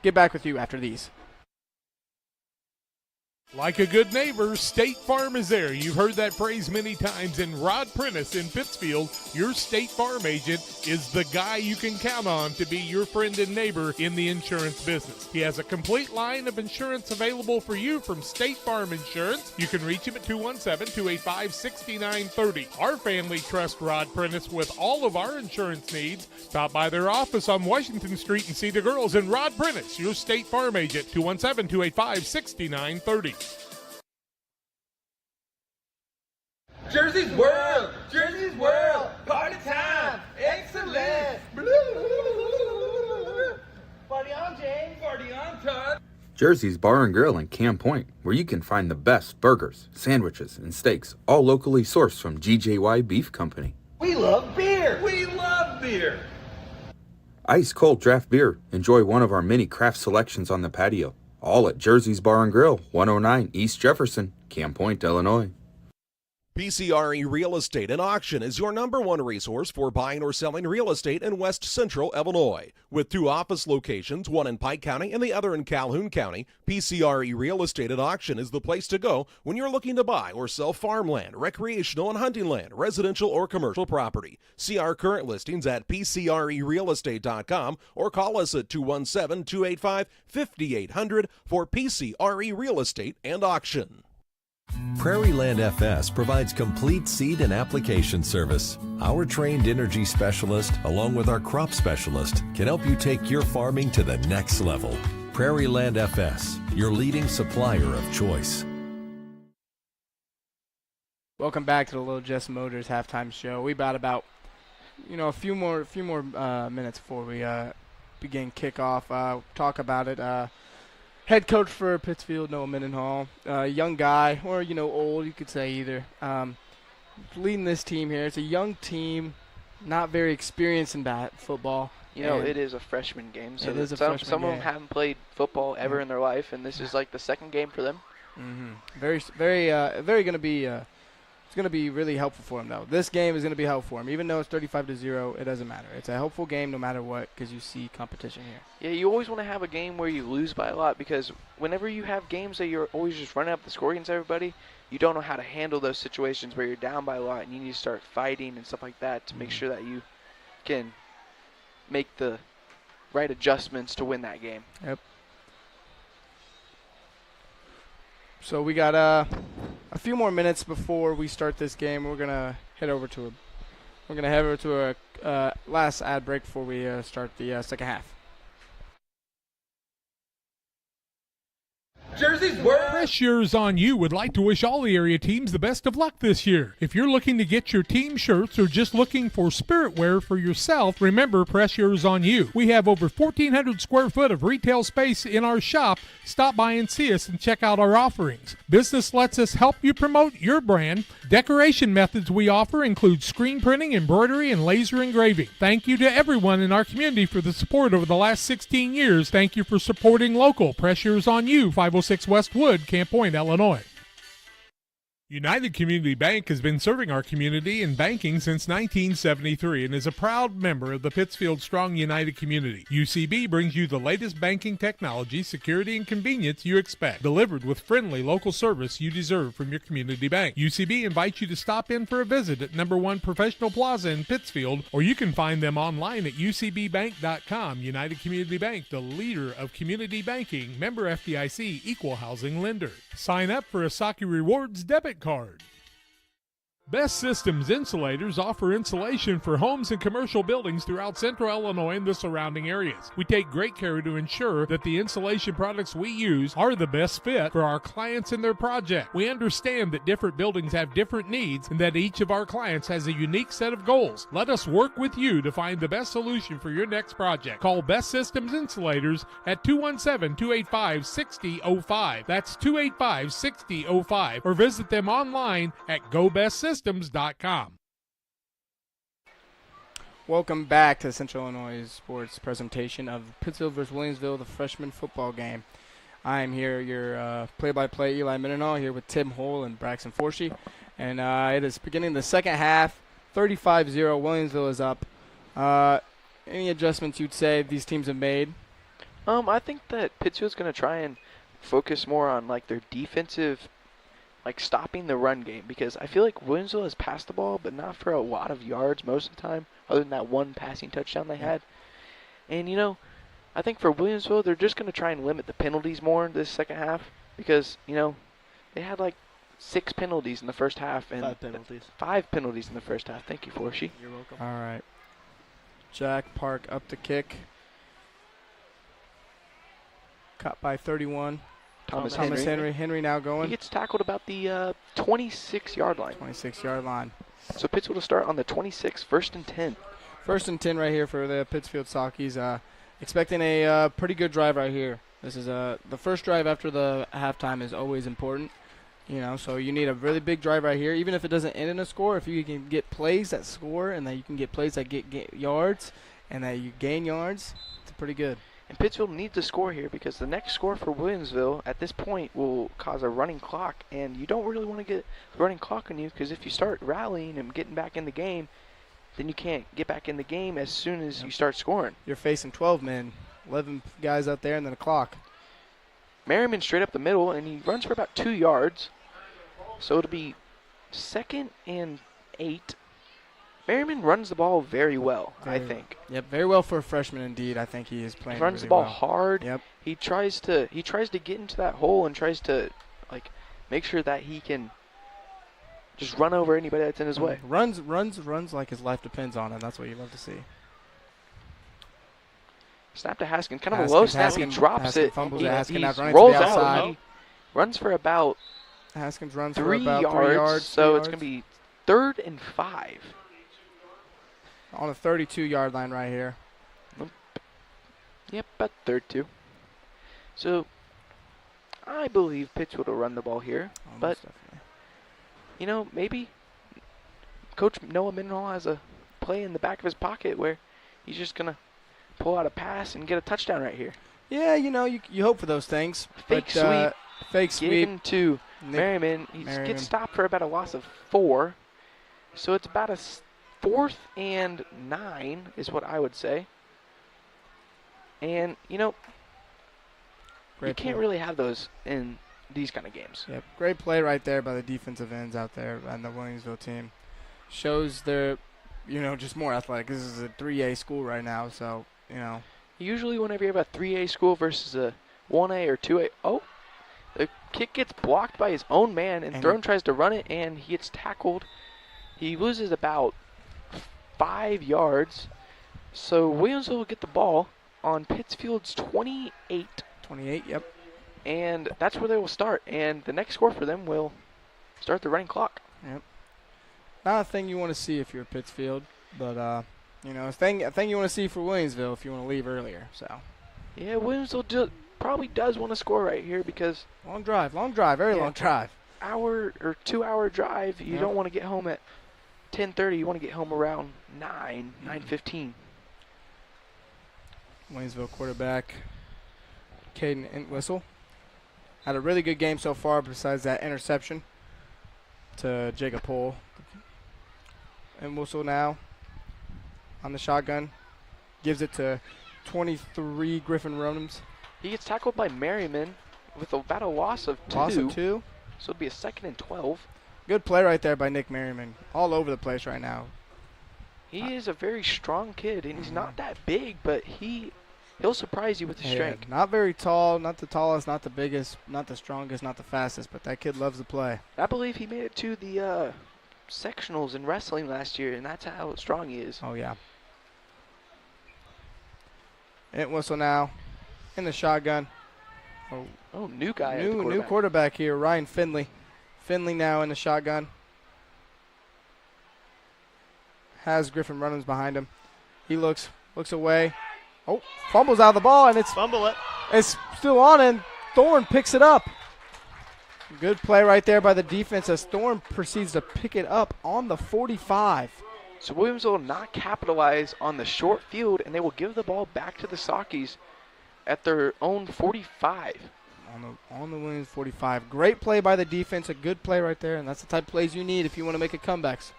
get back with you after these. Like a good neighbor, State Farm is there. You've heard that phrase many times. And Rod Prentice in Pittsfield, your State Farm agent, is the guy you can count on to be your friend and neighbor in the insurance business. He has a complete line of insurance available for you from State Farm Insurance. You can reach him at 217-285-6930. Our family trusts Rod Prentice with all of our insurance needs. Stop by their office on Washington Street and see the girls. And Rod Prentice, your State Farm agent, 217-285-6930. Jersey's World! Jersey's World! Party time! Excellent! Party on, James! Party on, Todd! Jersey's Bar and Grill in Camp Point, where you can find the best burgers, sandwiches, and steaks, all locally sourced from GJY Beef Company. We love beer! We love beer! Ice cold draft beer. Enjoy one of our many craft selections on the patio. All at Jersey's Bar and Grill, 109 East Jefferson, Camp Point, Illinois. PCRE Real Estate and Auction is your #1 resource for buying or selling real estate in West Central Illinois. With 2 office locations, one in Pike County and the other in Calhoun County, PCRE Real Estate and Auction is the place to go when you're looking to buy or sell farmland, recreational and hunting land, residential or commercial property. See our current listings at PCRERealestate.com or call us at 217-285-5800 for PCRE Real Estate and Auction. Prairieland FS provides complete seed and application service. Our trained energy specialist, along with our crop specialist, can help you take your farming to the next level. Prairieland FS, your leading supplier of choice. Welcome back to the Little Jess Motors halftime show. We about a few more minutes before we begin kickoff. Talk about it. Head coach for Pittsfield, Noah Mendenhall. Young guy, or, old, you could say either. Leading this team here. It's a young team, not very experienced in football. It is a freshman game, so it is a some freshman of them game. haven't played football ever in their life, and this is like the second game for them. Very going to be. It's going to be really helpful for him, though. This game is going to be helpful for him, even though it's 35-0. It doesn't matter. It's a helpful game no matter what, because you see competition here. Yeah, you always want to have a game where you lose by a lot, because whenever you have games that you're always just running up the score against everybody, you don't know how to handle those situations where you're down by a lot and you need to start fighting and stuff like that to make sure that you can make the right adjustments to win that game. Yep. So we got a few more minutes before we start this game. We're gonna head over to a last ad break before we start the second half. Jersey's world. Fresh Yours on You would like to wish all the area teams the best of luck this year. If you're looking to get your team shirts or just looking for spirit wear for yourself, remember Press Yours on You. We have over 1,400 square foot of retail space in our shop. Stop by and see us and check out our offerings. Business lets us help you promote your brand. Decoration methods we offer include screen printing, embroidery, and laser engraving. Thank you to everyone in our community for the support over the last 16 years. Thank you for supporting local. Press Yours on You, 506 Westwood, Camp Point, Illinois. United Community Bank has been serving our community in banking since 1973 and is a proud member of the Pittsfield Strong United community. UCB brings you the latest banking technology, security, and convenience you expect, delivered with friendly local service you deserve from your community bank. UCB invites you to stop in for a visit at No. 1 Professional Plaza in Pittsfield, or you can find them online at ucbbank.com. United Community Bank, the leader of community banking, member FDIC, equal housing lender. Sign up for a Saki Rewards debit card. Best Systems Insulators offer insulation for homes and commercial buildings throughout central Illinois and the surrounding areas. We take great care to ensure that the insulation products we use are the best fit for our clients and their project. We understand that different buildings have different needs and that each of our clients has a unique set of goals. Let us work with you to find the best solution for your next project. Call Best Systems Insulators at 217-285-6005. That's 285-6005. Or visit them online at GoBestSystems.com. Welcome back to Central Illinois Sports presentation of Pittsfield versus Williamsville, the freshman football game. I am here, your play-by-play Eli Mendenhall, here with Tim Hull and Braxton Forshey. And it is beginning the second half, 35-0. Williamsville is up. Any adjustments you'd say these teams have made? I think that Pittsfield's going to try and focus more on their defensive, stopping the run game, because I feel like Williamsville has passed the ball, but not for a lot of yards most of the time, other than that one passing touchdown they had. And, I think for Williamsville, they're just going to try and limit the penalties more this second half, because, they had 6 penalties in the first half. And 5 penalties. 5 penalties in the first half. Thank you, Forshey. You're welcome. All right. Jack Park up the kick. Cut by 31. Thomas Henry. Henry now going. He gets tackled about the 26-yard line. 26-yard line. So Pittsfield will start on the 26, 1st and 10. 1st and 10 right here for the Pittsfield Sockies. Expecting a pretty good drive right here. This is the first drive after the halftime is always important. So you need a really big drive right here. Even if it doesn't end in a score, if you can get plays that score and that you can get plays that get yards and that you gain yards, it's pretty good. And Pittsfield needs to score here, because the next score for Williamsville at this point will cause a running clock, and you don't really want to get the running clock on you, because if you start rallying and getting back in the game, then you can't get back in the game as soon as you start scoring. You're facing 12 men, 11 guys out there, and then a clock. Merriman straight up the middle, and he runs for about 2 yards, so it'll be 2nd and 8. Merriman runs the ball very well, I think. Yep, very well for a freshman indeed. I think he is playing. He runs really the ball well. hard. Yep. He tries to get into that hole and tries to make sure that he can just run over anybody that's in his way. Runs like his life depends on it. That's what you love to see. Snap to Haskins, kind of a low snap. He drops it. Fumbles he it. Haskins now running rolls to the outside. out. He runs for about Haskins runs 3 for about yards. 3 yards. So it's going to be 3rd and 5. On the 32-yard line right here. Yep, about 3rd too. So I believe Pittsfield will run the ball here. But, you know, maybe Coach Noah Mendenhall has a play in the back of his pocket where he's just going to pull out a pass and get a touchdown right here. Yeah, you know, you hope for those things. Fake sweep. Fake sweep. Given to Merriman. He gets stopped for about a loss of 4. So it's about a 4th and 9 is what I would say. And, you know, you can't really have those in these kind of games. Yep, great play right there by the defensive ends out there on the Williamsville team. Shows they're, you know, just more athletic. This is a 3A school right now, so, you know. Usually whenever you have a 3A school versus a 1A or 2A, the kick gets blocked by his own man, and Throne tries to run it, and he gets tackled. He loses about 5 yards. So Williamsville will get the ball on Pittsfield's 28. 28, yep. And that's where they will start. And the next score for them will start the running clock. Yep. Not a thing you want to see if you're Pittsfield, but, you know, a thing you want to see for Williamsville if you want to leave earlier. So. Yeah, Williamsville probably does want to score right here because long drive, very long drive. Hour or 2 hour drive. You don't want to get home at 10:30. You want to get home around 9:15. Williamsville quarterback Caden Entwistle had a really good game so far besides that interception to Jacob Poole. Entwistle now on the shotgun. Gives it to 23 Griffin Ronums. He gets tackled by Merriman with about a loss of 2. Loss of 2. So it'll be a 2nd and 12. Good play right there by Nick Merriman. All over the place right now. He is a very strong kid, and he's not that big, but he'll surprise you with his strength. Not very tall, not the tallest, not the biggest, not the strongest, not the fastest, but that kid loves to play. I believe he made it to the sectionals in wrestling last year, and that's how strong he is. Oh, yeah. Entwistle now in the shotgun. Oh, new guy. New quarterback here, Ryan Finley. Finley now in the shotgun. Has Griffin Runnings behind him. He looks away. Oh, fumbles out of the ball, and it's still on, and Thorne picks it up. Good play right there by the defense as Thorne proceeds to pick it up on the 45. So Williams will not capitalize on the short field, and they will give the ball back to the Saukeys at their own 45. On the Williams 45. Great play by the defense, a good play right there, and that's the type of plays you need if you want to make a comebacks.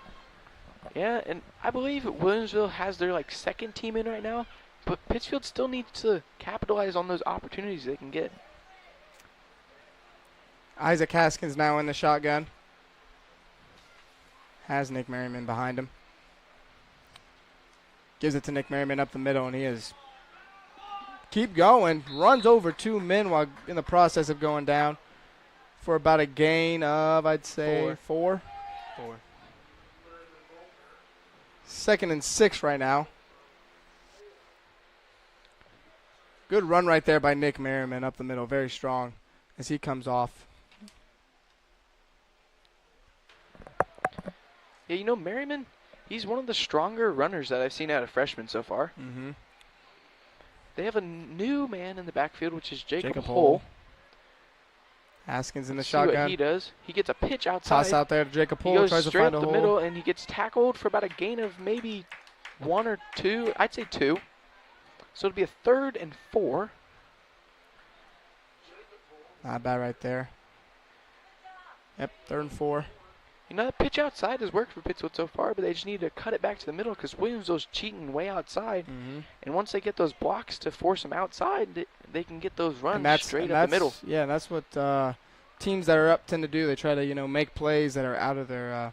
Yeah, and I believe Williamsville has their second team in right now, but Pittsfield still needs to capitalize on those opportunities they can get. Isaac Haskins now in the shotgun. Has Nick Merriman behind him. Gives it to Nick Merriman up the middle, and he is keep going. Runs over 2 men while in the process of going down for about a gain of, I'd say, 4. 2nd and 6 right now. Good run right there by Nick Merriman up the middle. Very strong as he comes off. Yeah, you know, Merriman, he's one of the stronger runners that I've seen out of freshmen so far. Mm-hmm. They have a new man in the backfield, which is Jacob Hull. Haskins in the shotgun. shotgun. What he does. He gets a pitch outside. Toss out there to Jacob Hull. He goes tries to straight find up a the hole. middle, and he gets tackled for about a gain of maybe 1 or 2. I'd say 2. So it'll be a 3rd and 4. Not bad right there. Yep, 3rd and 4. You know, that pitch outside has worked for Pittsfield so far, but they just need to cut it back to the middle because Williamsville's cheating way outside. Mm-hmm. And once they get those blocks to force them outside, they can get those runs straight up the middle. Yeah, that's what teams that are up tend to do. They try to, make plays that are out of their,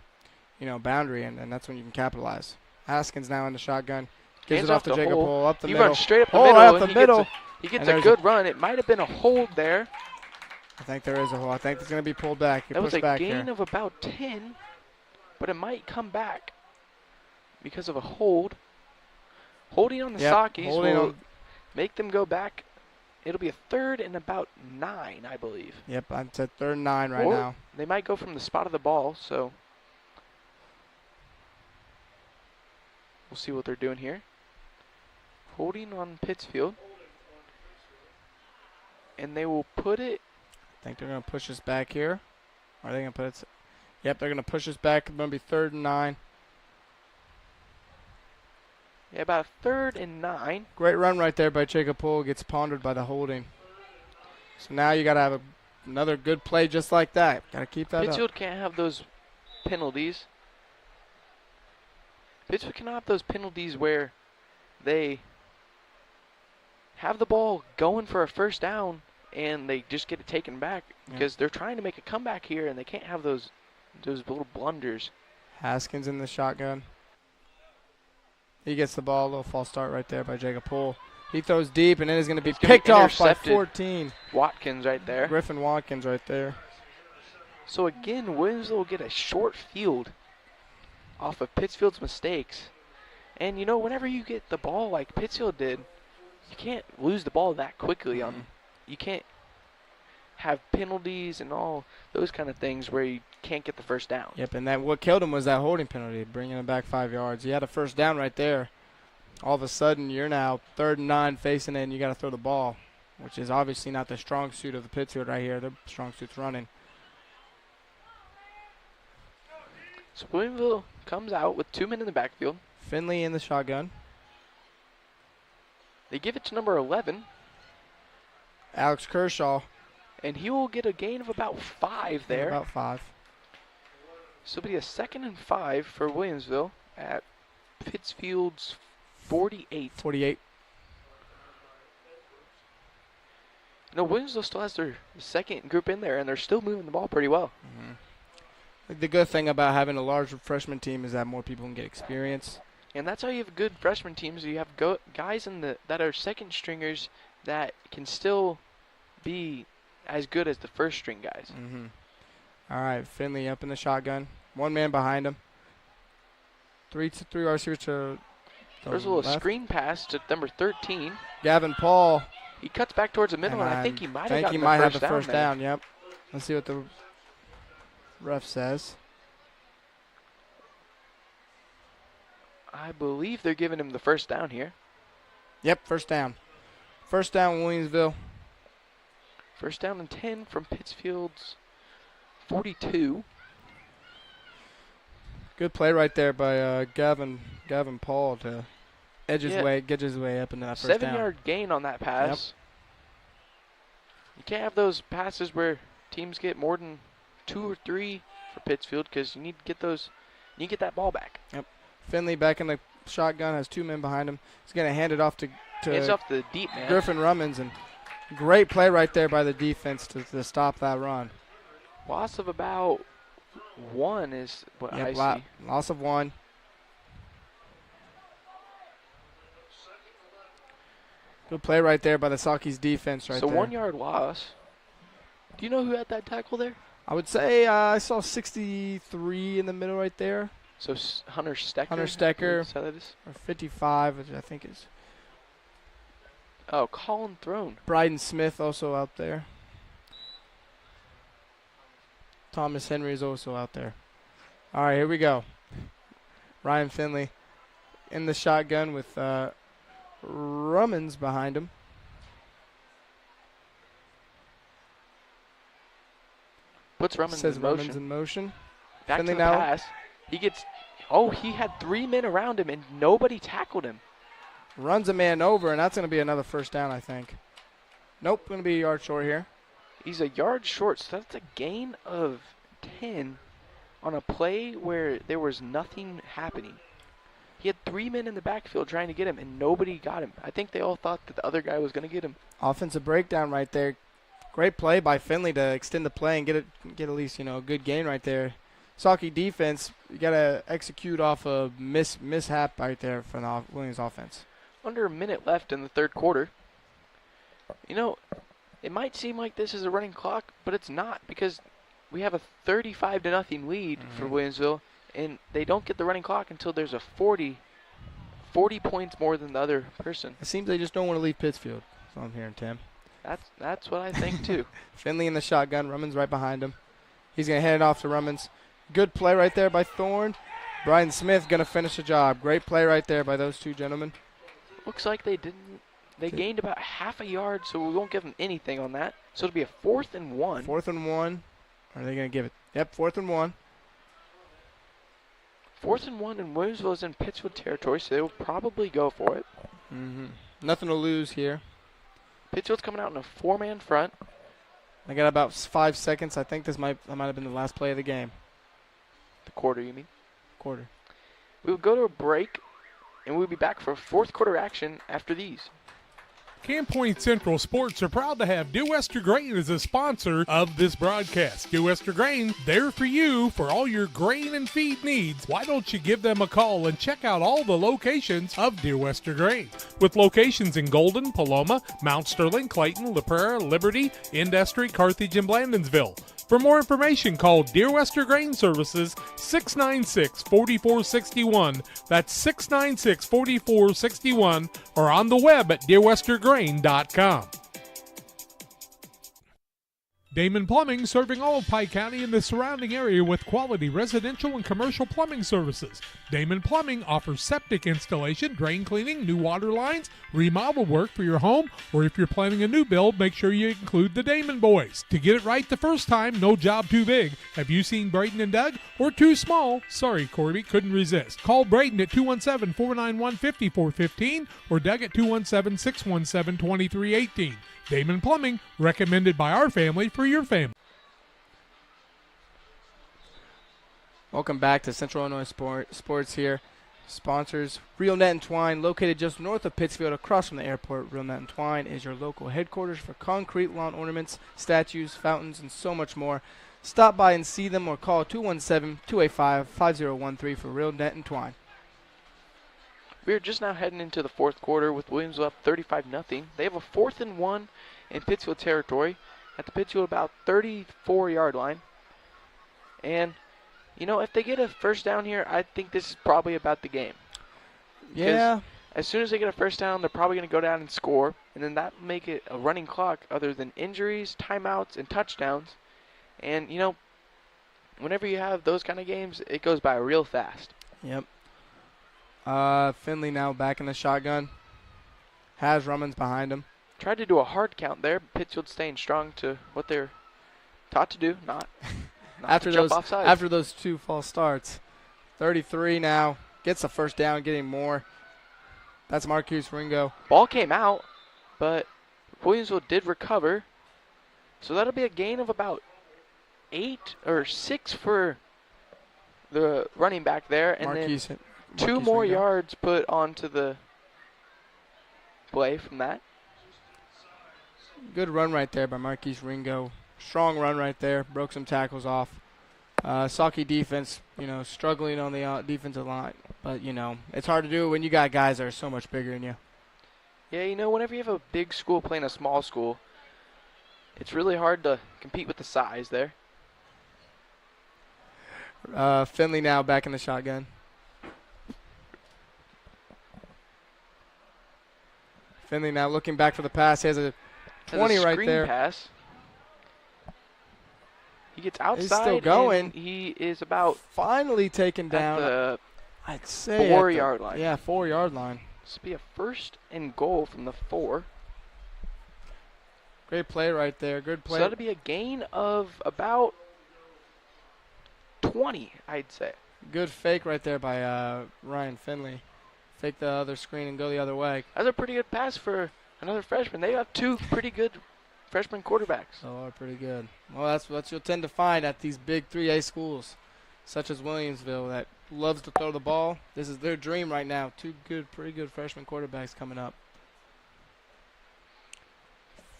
boundary, and that's when you can capitalize. Haskins now in the shotgun. Gives it off to Jacob Hull up the middle. He runs straight up the middle. Right up the middle. He gets a good run. It might have been a hold there. I think there is a hole. I think it's going to be pulled back. That was a gain of about 10, but it might come back because of a hold. Holding on the Saukeys will make them go back. It'll be a 3rd and about 9, I believe. Yep, it's at 3rd and 9 right now. They might go from the spot of the ball, so we'll see what they're doing here. Holding on Pittsfield. And they will put it I think they're going to push us back here. Are they going to put it? Yep, they're going to push us back. It's going to be 3rd and 9. Yeah, about 3rd and 9. Great run right there by Jacob Poole. Gets pondered by the holding. So now you got to have another good play just like that. Got to keep that Pittsfield up. can't have those penalties. Pittsfield cannot have those penalties where they have the ball going for a first down and they just get it taken back because they're trying to make a comeback here and they can't have those little blunders. Haskins in the shotgun. He gets the ball. A little false start right there by Jacob Poole. He throws deep, and it is going to be picked off by 14. Watkins right there. Griffin Watkins right there. So again, Williamsville will get a short field off of Pittsfield's mistakes. And, you know, whenever you get the ball like Pittsfield did, you can't lose the ball that quickly. You can't have penalties and all those kind of things where you can't get the first down. Yep, and what killed him was that holding penalty, bringing him back 5 yards. He had a first down right there. All of a sudden, you're now 3rd and 9 facing it, and you got to throw the ball, which is obviously not the strong suit of the Pittsfield right here. Their strong suit's running. So Williamsville comes out with 2 men in the backfield. Finley in the shotgun. They give it to number 11. Alex Kershaw. And he will get a gain of about 5 there. About 5. So it'll be a 2nd and 5 for Williamsville at Pittsfield's 48. 48. No, Williamsville still has their second group in there, and they're still moving the ball pretty well. The good thing about having a large freshman team is that more people can get experience. And that's how you have good freshman teams. You have guys that are second stringers that can still be as good as the first string guys. All right, Finley up in the shotgun. 1 man behind him. 3 receivers to the There's a little left. screen pass to number 13. Gavin Paul. He cuts back towards the middle, and I think he might have the first down. Yep. Let's see what the ref says. I believe they're giving him the first down here. Yep, first down. First down, Williamsville. First down and 10 from Pittsfield's 42. Good play right there by Gavin Paul to get his way up into that first down. 7-yard gain on that pass. Yep. You can't have those passes where teams get more than 2 or 3 for Pittsfield because you need to get those. You get that ball back. Yep. Finley back in the shotgun, has 2 men behind him. He's going to hand it off to hands off the deep man. Griffin Rummins, and great play right there by the defense to stop that run. Loss of about 1 is what I see. Loss of 1. Good play right there by the Sauke's defense right there. So 1-yard loss. Do you know who had that tackle there? I would say I saw 63 in the middle right there. So Hunter Stecker? Hunter Stecker. Is that what it is? Or 55, which I think is. Oh, Colin Throne. Bryden Smith also out there. Thomas Henry is also out there. All right, here we go. Ryan Finley in the shotgun with Rummins behind him. Puts Rummins Says in Rummins motion. in motion. Back Finley to the now. pass. He gets. Oh, he had 3 men around him and nobody tackled him. Runs a man over, and that's going to be another first down, I think. Nope, going to be a yard short here. He's a yard short, so that's a gain of 10 on a play where there was nothing happening. He had 3 men in the backfield trying to get him, and nobody got him. I think they all thought that the other guy was going to get him. Offensive breakdown right there. Great play by Finley to extend the play and get at least a good gain right there. Sauke defense, you got to execute off a mishap right there from the Williams offense. Under a minute left in the third quarter. You know, it might seem like this is a running clock, but it's not because we have a 35-0 lead for Williamsville, and they don't get the running clock until there's a 40 points more than the other person. It seems they just don't want to leave Pittsfield. That's what I'm hearing, Tim. That's what I think too. Finley in the shotgun, Rummins right behind him. He's going to hand it off to Rummins. Good play right there by Thorne. Brian Smith going to finish the job. Great play right there by those 2 gentlemen. Looks like they didn't They gained about half a yard, so we won't give them anything on that. So it'll be a 4th and 1. 4th and 1. Are they going to give it? Yep, 4th and 1. 4th and 1, and Williamsville is in Pittsfield territory, so they will probably go for it. Nothing to lose here. Pittsfield's coming out in a 4-man front. I got about 5 seconds. I think that might have been the last play of the game. The quarter, you mean? Quarter. We will go to a break, and we'll be back for 4th quarter action after these. Camp Point Central Sports are proud to have Dear Wester Grain as a sponsor of this broadcast. Dear Wester Grain, there for you for all your grain and feed needs. Why don't you give them a call and check out all the locations of Dear Wester Grain? With locations in Golden, Paloma, Mount Sterling, Clayton, La Prairie, Liberty, Industry, Carthage, and Blandonsville. For more information, call Dear Wester Grain Services 696-4461. That's 696-4461, or on the web at dearwestergrain.com. Damon Plumbing, serving all of Pike County and the surrounding area with quality residential and commercial plumbing services. Damon Plumbing offers septic installation, drain cleaning, new water lines, remodel work for your home, or if you're planning a new build, make sure you include the Damon boys. To get it right the first time, no job too big. Have you seen Braden and Doug? Or too small? Sorry, Corby, couldn't resist. Call Braden at 217-491-5415 or Doug at 217-617-2318. Damon Plumbing, recommended by our family for your family. Welcome back to Central Illinois Sports here. Sponsors, Real Net and Twine, located just north of Pittsfield across from the airport. Real Net and Twine is your local headquarters for concrete lawn ornaments, statues, fountains, and so much more. Stop by and see them or call 217-285-5013 for Real Net and Twine. We are just now heading into the 4th quarter with Williamsville up 35-0. They have a 4th and 1 in Pittsfield territory at the Pittsfield about 34-yard line. And, you know, if they get a first down here, I think this is probably about the game. Yeah. As soon as they get a first down, they're probably going to go down and score. And then that make it a running clock other than injuries, timeouts, and touchdowns. And, you know, whenever you have those kind of games, it goes by real fast. Yep. Finley now back in the shotgun. Has Rummins behind him. Tried to do a hard count there. Pittsfield staying strong to what they're taught to do, not after to jump offside. After those 2 false starts. 33 now. Gets the first down, getting more. That's Marcus Ringo. Ball came out, but Williamsville did recover. So that'll be a gain of about 8 or 6 for the running back there. And Marquise, then 2 more Ringo. yards put onto the play from that. Good run right there by Marquise Ringo. Strong run right there. Broke some tackles off. Saukey defense, you know, struggling on the defensive line. But, you know, it's hard to do when you got guys that are so much bigger than you. Yeah, you know, whenever you have a big school playing a small school, it's really hard to compete with the size there. Finley now back in the shotgun. Finley now looking back for the pass. He has a 20 right there. Pass. He gets outside. He's still going. And he is about finally taken down. At the I'd say 4-yard line. Yeah, 4-yard line. This will be a 1st and goal from the 4. Great play right there. Good play. So that'll be a gain of about 20, I'd say. Good fake right there by Ryan Finley. Fake the other screen and go the other way. That's a pretty good pass for another freshman. They have 2 pretty good freshman quarterbacks. Oh, pretty good. Well, that's what you'll tend to find at these big 3A schools, such as Williamsville, that loves to throw the ball. This is their dream right now. 2 pretty good freshman quarterbacks coming up.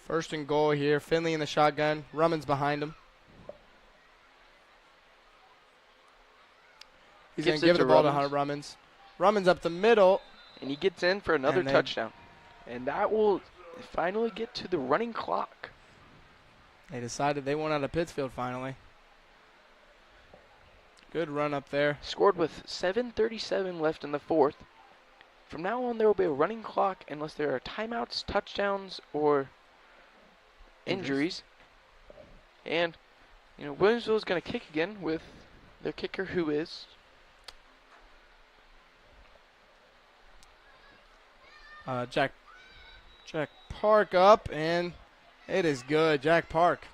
1st and goal here. Finley in the shotgun. Rummins behind him. He's going to give the ball to Rummins. Rummins up the middle. And he gets in for another touchdown. And that will finally get to the running clock. They decided they won out of Pittsfield finally. Good run up there. Scored with 7:37 left in the 4th. From now on, there will be a running clock unless there are timeouts, touchdowns, or injuries. And, you know, Williamsville is going to kick again with their kicker, who is Jack Park up, and it is good. Jack Park.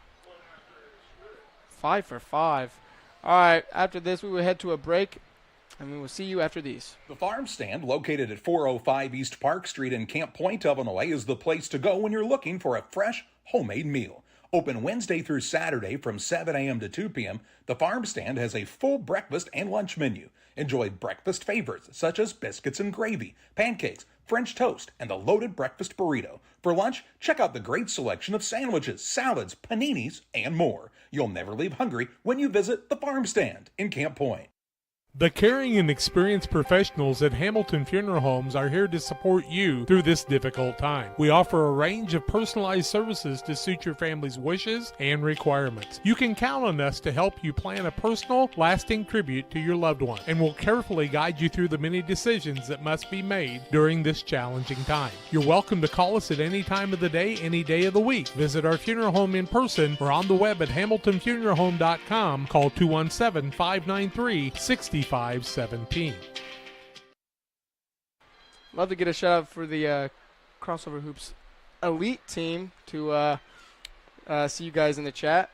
5 for 5. All right, after this, we will head to a break, and we will see you after these. The Farm Stand, located at 405 East Park Street in Camp Point, Illinois, is the place to go when you're looking for a fresh, homemade meal. Open Wednesday through Saturday from 7 a.m. to 2 p.m., the Farm Stand has a full breakfast and lunch menu. Enjoy breakfast favorites such as biscuits and gravy, pancakes, French toast, and the loaded breakfast burrito. For lunch, check out the great selection of sandwiches, salads, paninis, and more. You'll never leave hungry when you visit the Farm Stand in Camp Point. The caring and experienced professionals at Hamilton Funeral Homes are here to support you through this difficult time. We offer a range of personalized services to suit your family's wishes and requirements. You can count on us to help you plan a personal, lasting tribute to your loved one, and we'll carefully guide you through the many decisions that must be made during this challenging time. You're welcome to call us at any time of the day, any day of the week. Visit our funeral home in person or on the web at hamiltonfuneralhome.com. Call 217-593-6517. Love to get a shout out for the Crossover Hoops Elite team to see you guys in the chat.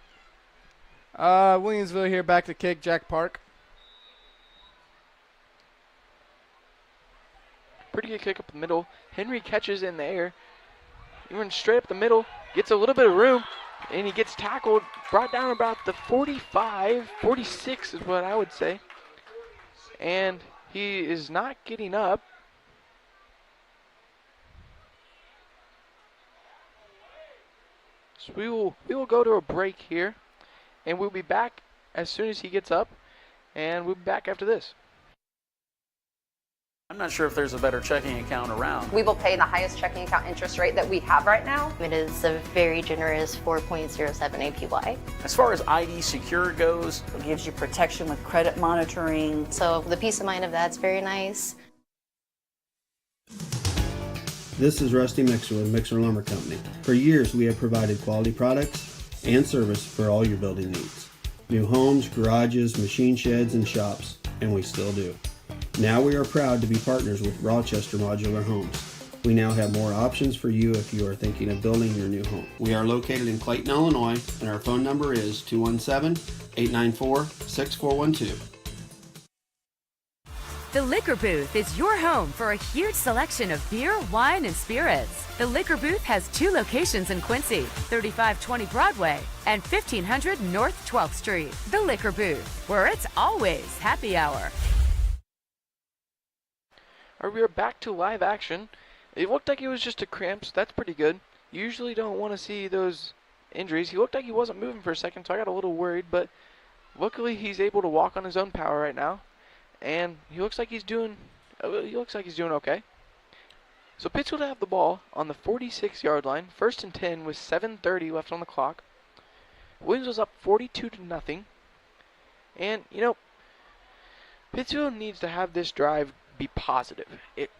Williamsville here, back to kick. Jack Park. Pretty good kick up the middle. Henry catches in the air. He runs straight up the middle, gets a little bit of room, and he gets tackled, brought down about the 45, 46 is what I would say. And he is not getting up. So we will go to a break here, and we'll be back as soon as he gets up, and we'll be back after this. I'm not sure if there's a better checking account around. We will pay the highest checking account interest rate that we have right now. It is a very generous 4.07 APY. As far as ID Secure goes, It gives you protection with credit monitoring. So the peace of mind of that's very nice. This is Rusty Mixer with Mixer Lumber Company. For years, we have provided quality products and service for all your building needs. New homes, garages, machine sheds, and shops, and we still do. Now we are proud to be partners with Rochester Modular Homes. We now have more options for you if you are thinking of building your new home. We are located in Clayton, Illinois, and our phone number is 217-894-6412. The Liquor Booth is your home for a huge selection of beer, wine, and spirits. The Liquor Booth has 2 locations in Quincy, 3520 Broadway and 1500 North 12th Street. The Liquor Booth, where it's always happy hour. All right, we are back to live action. It looked like it was just a cramp, so that's pretty good. You usually don't want to see those injuries. He looked like he wasn't moving for a second, so I got a little worried, but luckily he's able to walk on his own power right now, and he looks like he's doing okay. So Pittsfield have the ball on the 46-yard line, 1st and 10 with 7:30 left on the clock. Williams was up 42-0, and Pittsfield needs to have this drive be positive.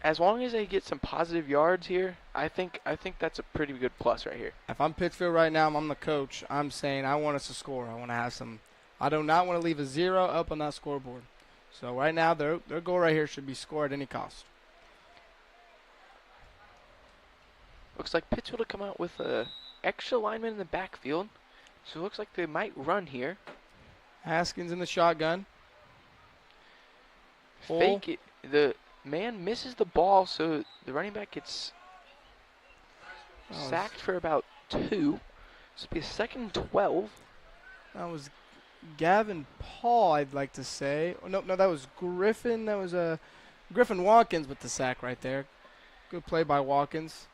As long as they get some positive yards here, I think that's a pretty good plus right here. If I'm Pittsfield right now, I'm the coach, I'm saying I want us to score. I want to have some. I do not want to leave a 0 up on that scoreboard. So right now, their goal right here should be score at any cost. Looks like Pittsfield will come out with a extra lineman in the backfield. So it looks like they might run here. Haskins in the shotgun. Fake it. The man misses the ball, so the running back gets sacked for about 2. This will be a 2nd and 12. That was Gavin Paul, I'd like to say. Oh, no, that was Griffin. That was Griffin Watkins with the sack right there. Good play by Watkins.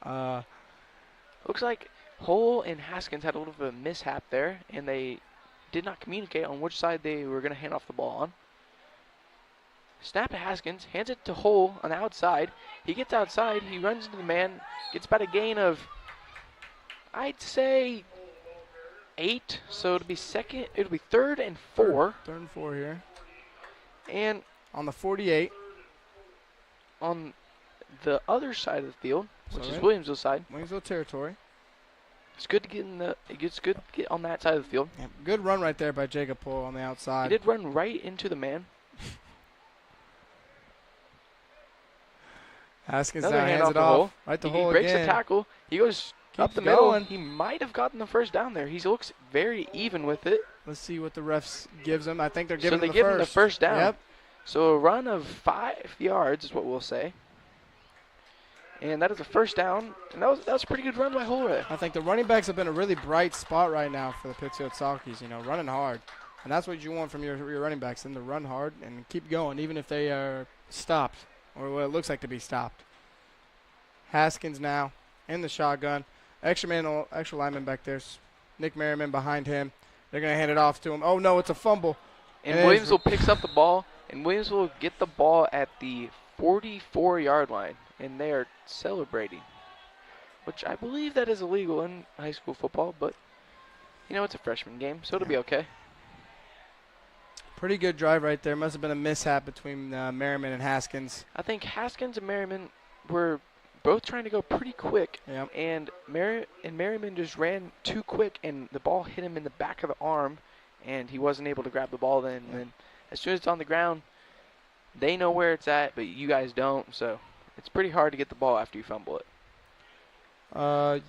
Looks like Hull and Haskins had a little bit of a mishap there, and they did not communicate on which side they were going to hand off the ball on. Snap to Haskins, hands it to Hull on the outside. He gets outside, he runs into the man, gets about a gain of, I'd say, 8. So it'll be 3rd and 4. 3rd and 4 here. And on the 48. On the other side of the field, which is Williamsville side. Williamsville territory. It's good to get it's good to get on that side of the field. Yeah, good run right there by Jacob Poole on the outside. He did run right into the man. Haskins Another now hand hands off it the off. hole. Right the He hole breaks again. the tackle. He goes up Keeps the middle. going. He might have gotten the first down there. He looks very even with it. Let's see what the refs gives him. I think they're So giving they him the give first. him the first down. Yep. So a run of 5 yards is what we'll say. And that is a first down. And that was a pretty good run by Holray. I think the running backs have been a really bright spot right now for the Pittsfield Salkies, running hard. And that's what you want from your running backs, them to run hard and keep going, even if they are stopped or what it looks like to be stopped. Haskins now in the shotgun. Extra lineman back there. Nick Merriman behind him. They're going to hand it off to him. Oh, no, it's a fumble. And Williamsville picks up the ball, and Williamsville get the ball at the 44-yard line, and they are celebrating, which I believe that is illegal in high school football, but, it's a freshman game, so it'll be okay. Pretty good drive right there. Must have been a mishap between Merriman and Haskins. I think Haskins and Merriman were both trying to go pretty quick, and Merriman just ran too quick, and the ball hit him in the back of the arm, and he wasn't able to grab the ball then. And then as soon as it's on the ground, they know where it's at, but you guys don't, so it's pretty hard to get the ball after you fumble it.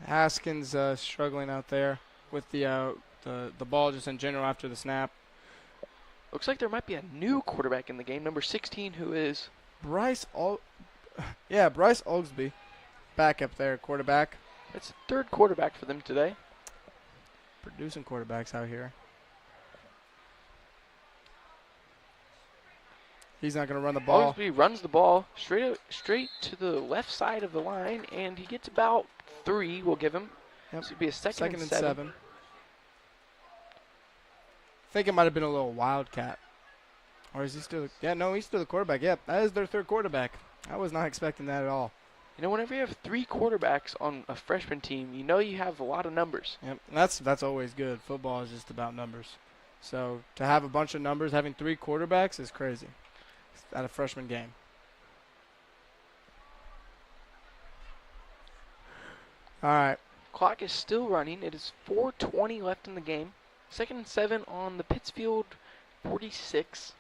Haskins struggling out there with the ball just in general after the snap. Looks like there might be a new quarterback in the game, number 16, who is Bryce Oglesby, back up there, quarterback. That's the third quarterback for them today. Producing quarterbacks out here. He's not going to run the ball. Oglesby runs the ball straight to the left side of the line, and he gets about 3. We'll give him. This would be a second and 7. I think it might have been a little wildcat. Or is he still? He's still the quarterback. Yep, that is their third quarterback. I was not expecting that at all. Whenever you have 3 quarterbacks on a freshman team, you have a lot of numbers. Yep, that's always good. Football is just about numbers. So to have a bunch of numbers, having 3 quarterbacks is crazy at a freshman game. All right. Clock is still running. It is 4:20 left in the game. Second and 7 on the Pittsfield 46.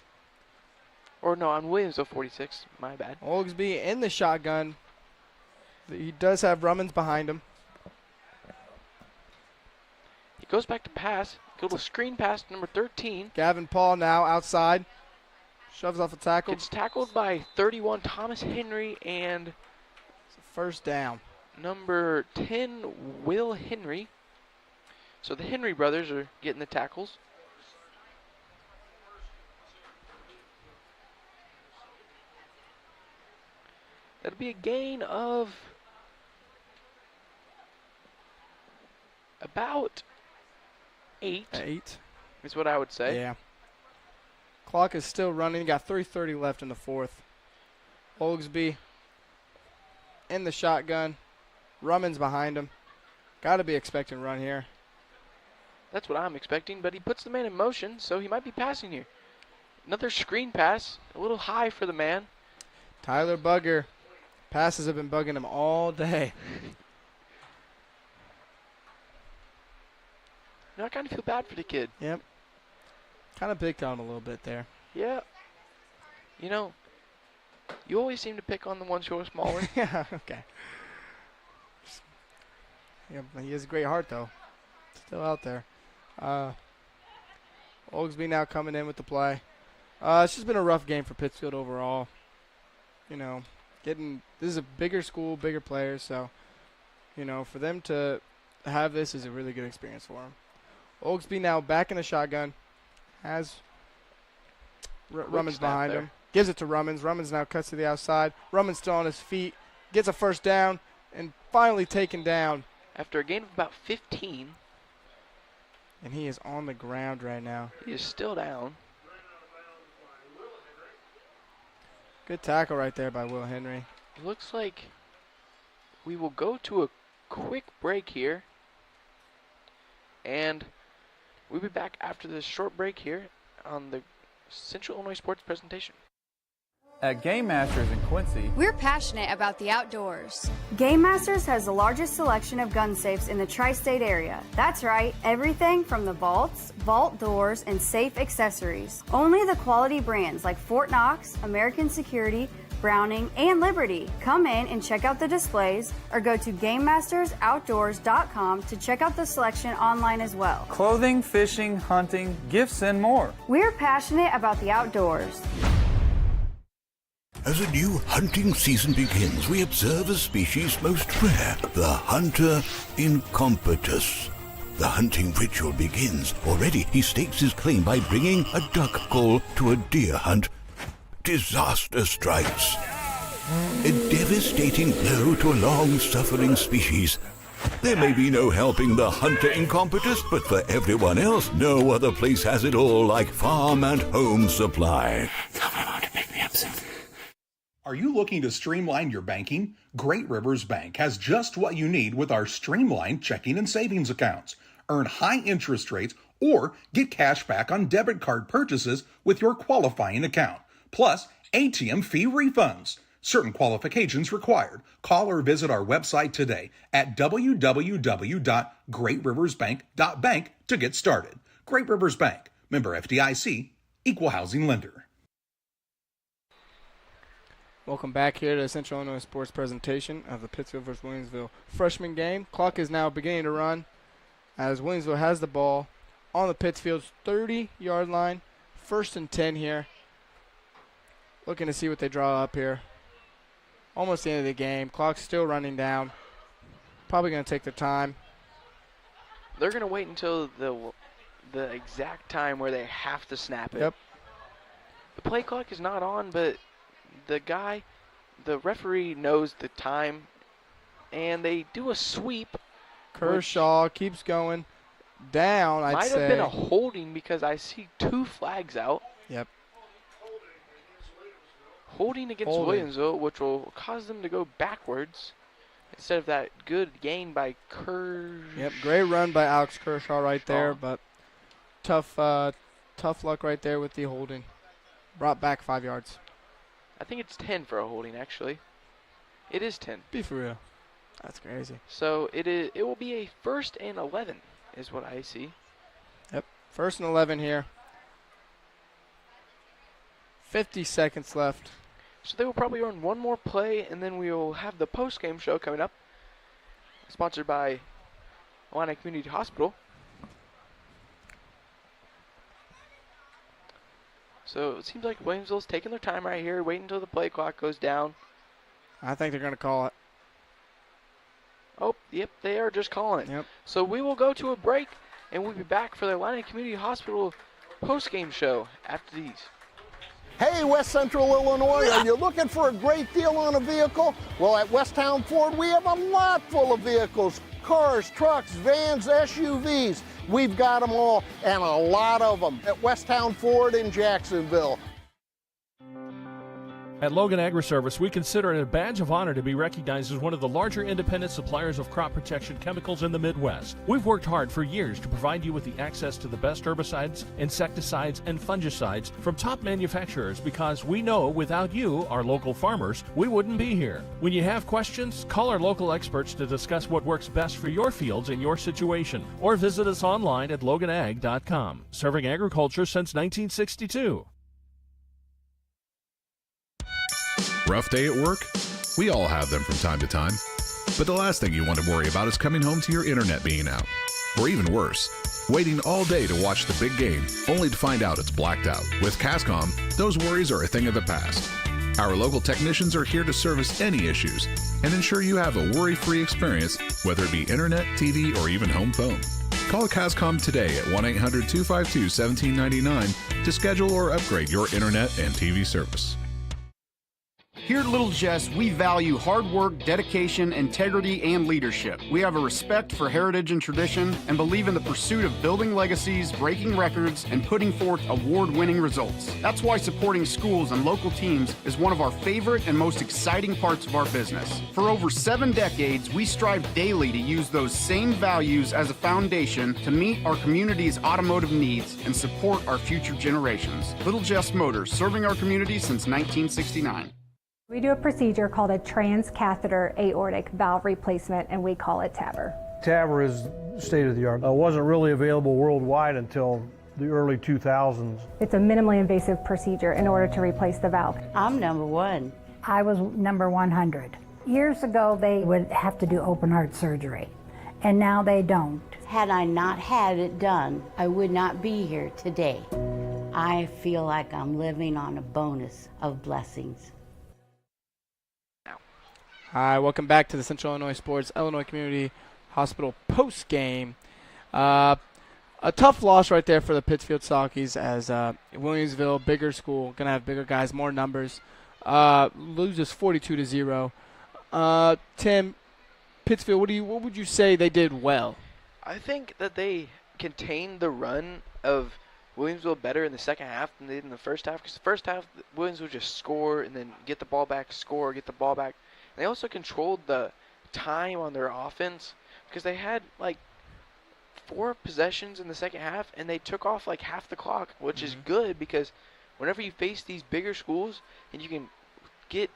Or no, on Williamsville 46. My bad. Oglesby in the shotgun. He does have Rummins behind him. He goes back to pass. Go to screen pass to number 13. Gavin Paul now outside. Shoves off a tackle. Gets tackled by 31 Thomas Henry and it's a first down. Number 10 Will Henry. So the Henry brothers are getting the tackles. That'll be a gain of about 8. 8 is what I would say. Yeah. Clock is still running. Got 3:30 left in the fourth. Oglesby in the shotgun. Rummins behind him. Got to be expecting run here. That's what I'm expecting, but he puts the man in motion, so he might be passing here. Another screen pass, a little high for the man. Tyler Bugger. Passes have been bugging him all day. I kind of feel bad for the kid. Yep. Kind of picked on him a little bit there. Yeah. You always seem to pick on the ones who are smaller. Yeah, okay. Yeah, he has a great heart, though. Still out there. Oglesby now coming in with the play. It's just been a rough game for Pittsfield overall. This is a bigger school, bigger players, so, for them to have this is a really good experience for them. Oglesby now back in the shotgun. Has Rummins behind him. Gives it to Rummins. Rummins now cuts to the outside. Rummins still on his feet. Gets a first down and finally taken down. After a gain of about 15. And he is on the ground right now. He is still down. Good tackle right there by Will Henry. It looks like we will go to a quick break here. And we'll be back after this short break here on the Central Illinois Sports Presentation. At Game Masters in Quincy, we're passionate about the outdoors. Game Masters has the largest selection of gun safes in the tri-state area. That's right, everything from the vaults, vault doors, and safe accessories. Only the quality brands like Fort Knox, American Security, Browning, and Liberty. Come in and check out the displays or go to GameMastersOutdoors.com to check out the selection online as well. clothing, fishing, hunting, gifts, and more. We're passionate about the outdoors. As a new hunting season begins, we observe a species most rare, the hunter incompetus. The hunting ritual begins. Already he stakes his claim by bringing a duck call to a deer hunt. Disaster strikes. A devastating blow to a long-suffering species. There may be no helping the hunter incompetus, but for everyone else, no other place has it all like Farm and Home Supply. Are you looking to streamline your banking? Great Rivers Bank has just what you need with our streamlined checking and savings accounts. Earn high interest rates or get cash back on debit card purchases with your qualifying account. Plus, ATM fee refunds. Certain qualifications required. Call or visit our website today at www.greatriversbank.bank to get started. Great Rivers Bank, member FDIC, equal housing lender. Welcome back here to the Central Illinois Sports presentation of the Pittsfield vs. Williamsville freshman game. Clock is now beginning to run as Williamsville has the ball on the Pittsfield's 30-yard line. 1st and 10 here. Looking to see what they draw up here. Almost the end of the game. Clock's still running down. Probably going to take their time. They're going to wait until the exact time where they have to snap it. Yep. The play clock is not on, but the referee knows the time, and they do a sweep. Kershaw keeps going down, I'd say. Might have been a holding because I see 2 flags out. Yep. Holding against Williamsville, which will cause them to go backwards instead of that good gain by Kershaw. Yep, great run by Alex Kershaw right there, but tough luck right there with the holding. Brought back 5 yards. I think it's 10 for a holding, actually. It is 10. Be for real. That's crazy. So it will be a 1st and 11 is what I see. Yep, 1st and 11 here. 50 seconds left. So they will probably run one more play, and then we will have the post-game show coming up, sponsored by Illini Community Hospital. So it seems like Williamsville's taking their time right here, waiting until the play clock goes down. I think they're going to call it. Oh, yep, they are just calling it. Yep. So we will go to a break, and we'll be back for the Illini Community Hospital post-game show after these. Hey, West Central Illinois, are you looking for a great deal on a vehicle? Well, at Westtown Ford, we have a lot full of vehicles. Cars, trucks, vans, SUVs. We've got them all, and a lot of them at Westtown Ford in Jacksonville. At Logan Agri-Service, we consider it a badge of honor to be recognized as one of the larger independent suppliers of crop protection chemicals in the Midwest. We've worked hard for years to provide you with the access to the best herbicides, insecticides, and fungicides from top manufacturers because we know without you, our local farmers, we wouldn't be here. When you have questions, call our local experts to discuss what works best for your fields and your situation, or visit us online at loganag.com. Serving agriculture since 1962. Rough day at work? We all have them from time to time. But the last thing you want to worry about is coming home to your internet being out. Or even worse, waiting all day to watch the big game only to find out it's blacked out. With Cascom, those worries are a thing of the past. Our local technicians are here to service any issues and ensure you have a worry-free experience, whether it be internet, TV, or even home phone. Call Cascom today at 1-800-252-1799 to schedule or upgrade your internet and TV service. Here at Little Jess, we value hard work, dedication, integrity, and leadership. We have a respect for heritage and tradition and believe in the pursuit of building legacies, breaking records, and putting forth award-winning results. That's why supporting schools and local teams is one of our favorite and most exciting parts of our business. For over 7 decades, we strive daily to use those same values as a foundation to meet our community's automotive needs and support our future generations. Little Jess Motors, serving our community since 1969. We do a procedure called a transcatheter aortic valve replacement, and we call it TAVR. TAVR is state of the art. It wasn't really available worldwide until the early 2000s. It's a minimally invasive procedure in order to replace the valve. I'm number 1. I was number 100. Years ago, they would have to do open heart surgery, and now they don't. Had I not had it done, I would not be here today. I feel like I'm living on a bonus of blessings. Hi, welcome back to the Central Illinois Sports Illinois Community Hospital post-game. A tough loss right there for the Pittsfield Sockies as Williamsville, bigger school, going to have bigger guys, more numbers, loses 42-0. Tim, Pittsfield, what would you say they did well? I think that they contained the run of Williamsville better in the second half than they did in the first half, because the first half, Williamsville would just score and then get the ball back, score, get the ball back. They also controlled the time on their offense because they had like 4 possessions in the second half and they took off like half the clock, which is good because whenever you face these bigger schools and you can get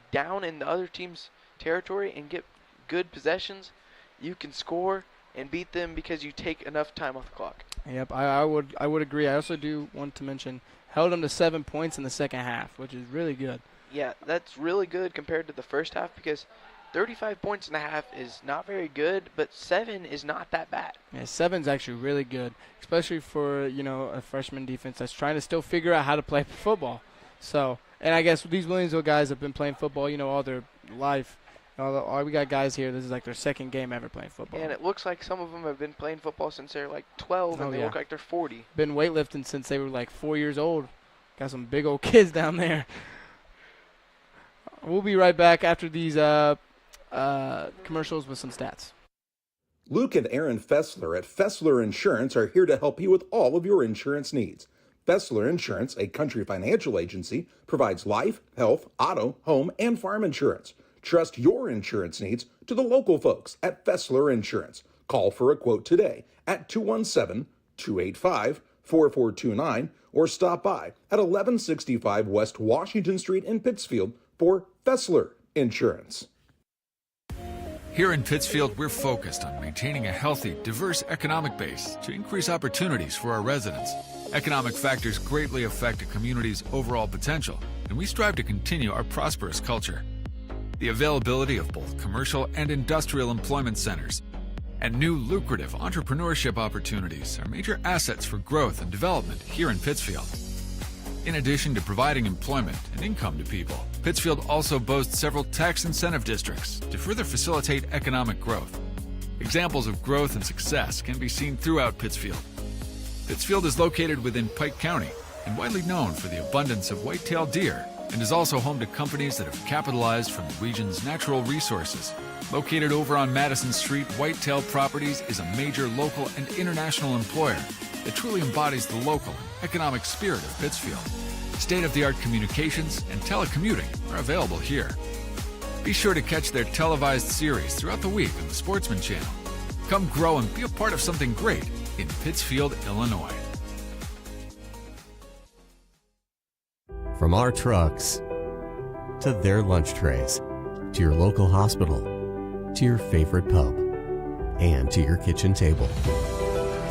down in the other team's territory and get good possessions, you can score and beat them because you take enough time off the clock. Yep, I would agree. I also do want to mention held them to 7 points in the second half, which is really good. Yeah, that's really good compared to the first half because 35 points in a half is not very good, but 7 is not that bad. Yeah, 7's actually really good, especially for, a freshman defense that's trying to still figure out how to play football. So, and I guess these Williamsville guys have been playing football, all their life. We got guys here, this is like their second game ever playing football. And it looks like some of them have been playing football since they're like 12 and they look like they're 40. Been weightlifting since they were like 4 years old. Got some big old kids down there. We'll be right back after these commercials with some stats. Luke and Aaron Fessler at Fessler Insurance are here to help you with all of your insurance needs. Fessler Insurance, a Country Financial agency, provides life, health, auto, home, and farm insurance. Trust your insurance needs to the local folks at Fessler Insurance. Call for a quote today at 217-285-4429 or stop by at 1165 West Washington Street in Pittsfield for Fessler Insurance. Here in Pittsfield, we're focused on maintaining a healthy, diverse economic base to increase opportunities for our residents. Economic factors greatly affect a community's overall potential, and we strive to continue our prosperous culture. The availability of both commercial and industrial employment centers and new lucrative entrepreneurship opportunities are major assets for growth and development here in Pittsfield. In addition to providing employment and income to people, Pittsfield also boasts several tax incentive districts to further facilitate economic growth. Examples of growth and success can be seen throughout Pittsfield. Pittsfield is located within Pike County and widely known for the abundance of white-tailed deer, and is also home to companies that have capitalized from the region's natural resources. Located over on Madison Street, Whitetail Properties is a major local and international employer that truly embodies the local and economic spirit of Pittsfield. State-of-the-art communications and telecommuting are available here. Be sure to catch their televised series throughout the week on the Sportsman Channel. Come grow and be a part of something great in Pittsfield, Illinois. From our trucks to their lunch trays, to your local hospital, to your favorite pub, and to your kitchen table.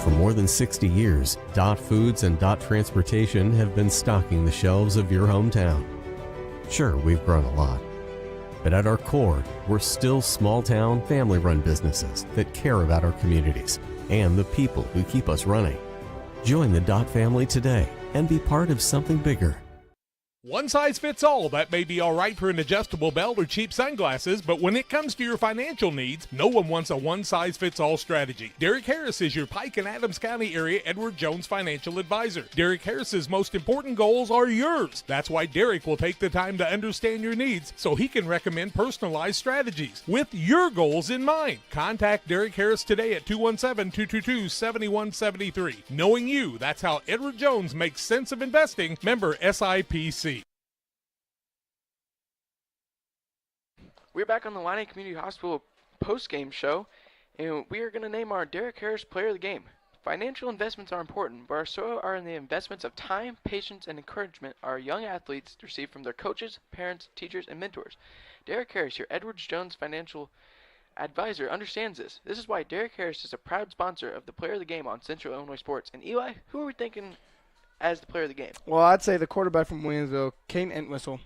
For more than 60 years, Dot Foods and Dot Transportation have been stocking the shelves of your hometown. Sure, we've grown a lot, but at our core, we're still small-town, family-run businesses that care about our communities and the people who keep us running. Join the Dot family today and be part of something bigger. One size fits all. That may be all right for an adjustable belt or cheap sunglasses, but when it comes to your financial needs, no one wants a one-size-fits-all strategy. Derek Harris is your Pike and Adams County area Edward Jones financial advisor. Derek Harris's most important goals are yours. That's why Derek will take the time to understand your needs so he can recommend personalized strategies with your goals in mind. Contact Derek Harris today at 217-222-7173. Knowing you, that's how Edward Jones makes sense of investing. Member SIPC. We're back on the Illini Community Hospital post-game show, and we are going to name our Derek Harris Player of the Game. Financial investments are important, but so are the investments of time, patience, and encouragement our young athletes receive from their coaches, parents, teachers, and mentors. Derek Harris, your Edwards Jones financial advisor, understands this. This is why Derek Harris is a proud sponsor of the Player of the Game on Central Illinois Sports. And Eli, who are we thinking as the Player of the Game? Well, I'd say the quarterback from Williamsville, Caden Entwistle.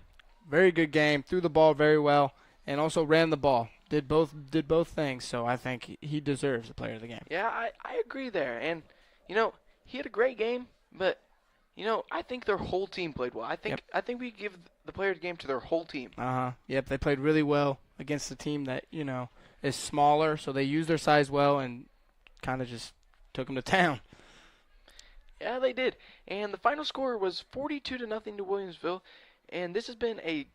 Very good game, threw the ball very well, and also ran the ball. Did both things, so I think he deserves the Player of the Game. Yeah, I agree there. And, he had a great game, but, I think their whole team played well. I think we give the Player of the Game to their whole team. Yep, they played really well against a team that, is smaller, so they used their size well and kind of just took them to town. Yeah, they did. And the final score was 42-0 to Williamsville. And this has been a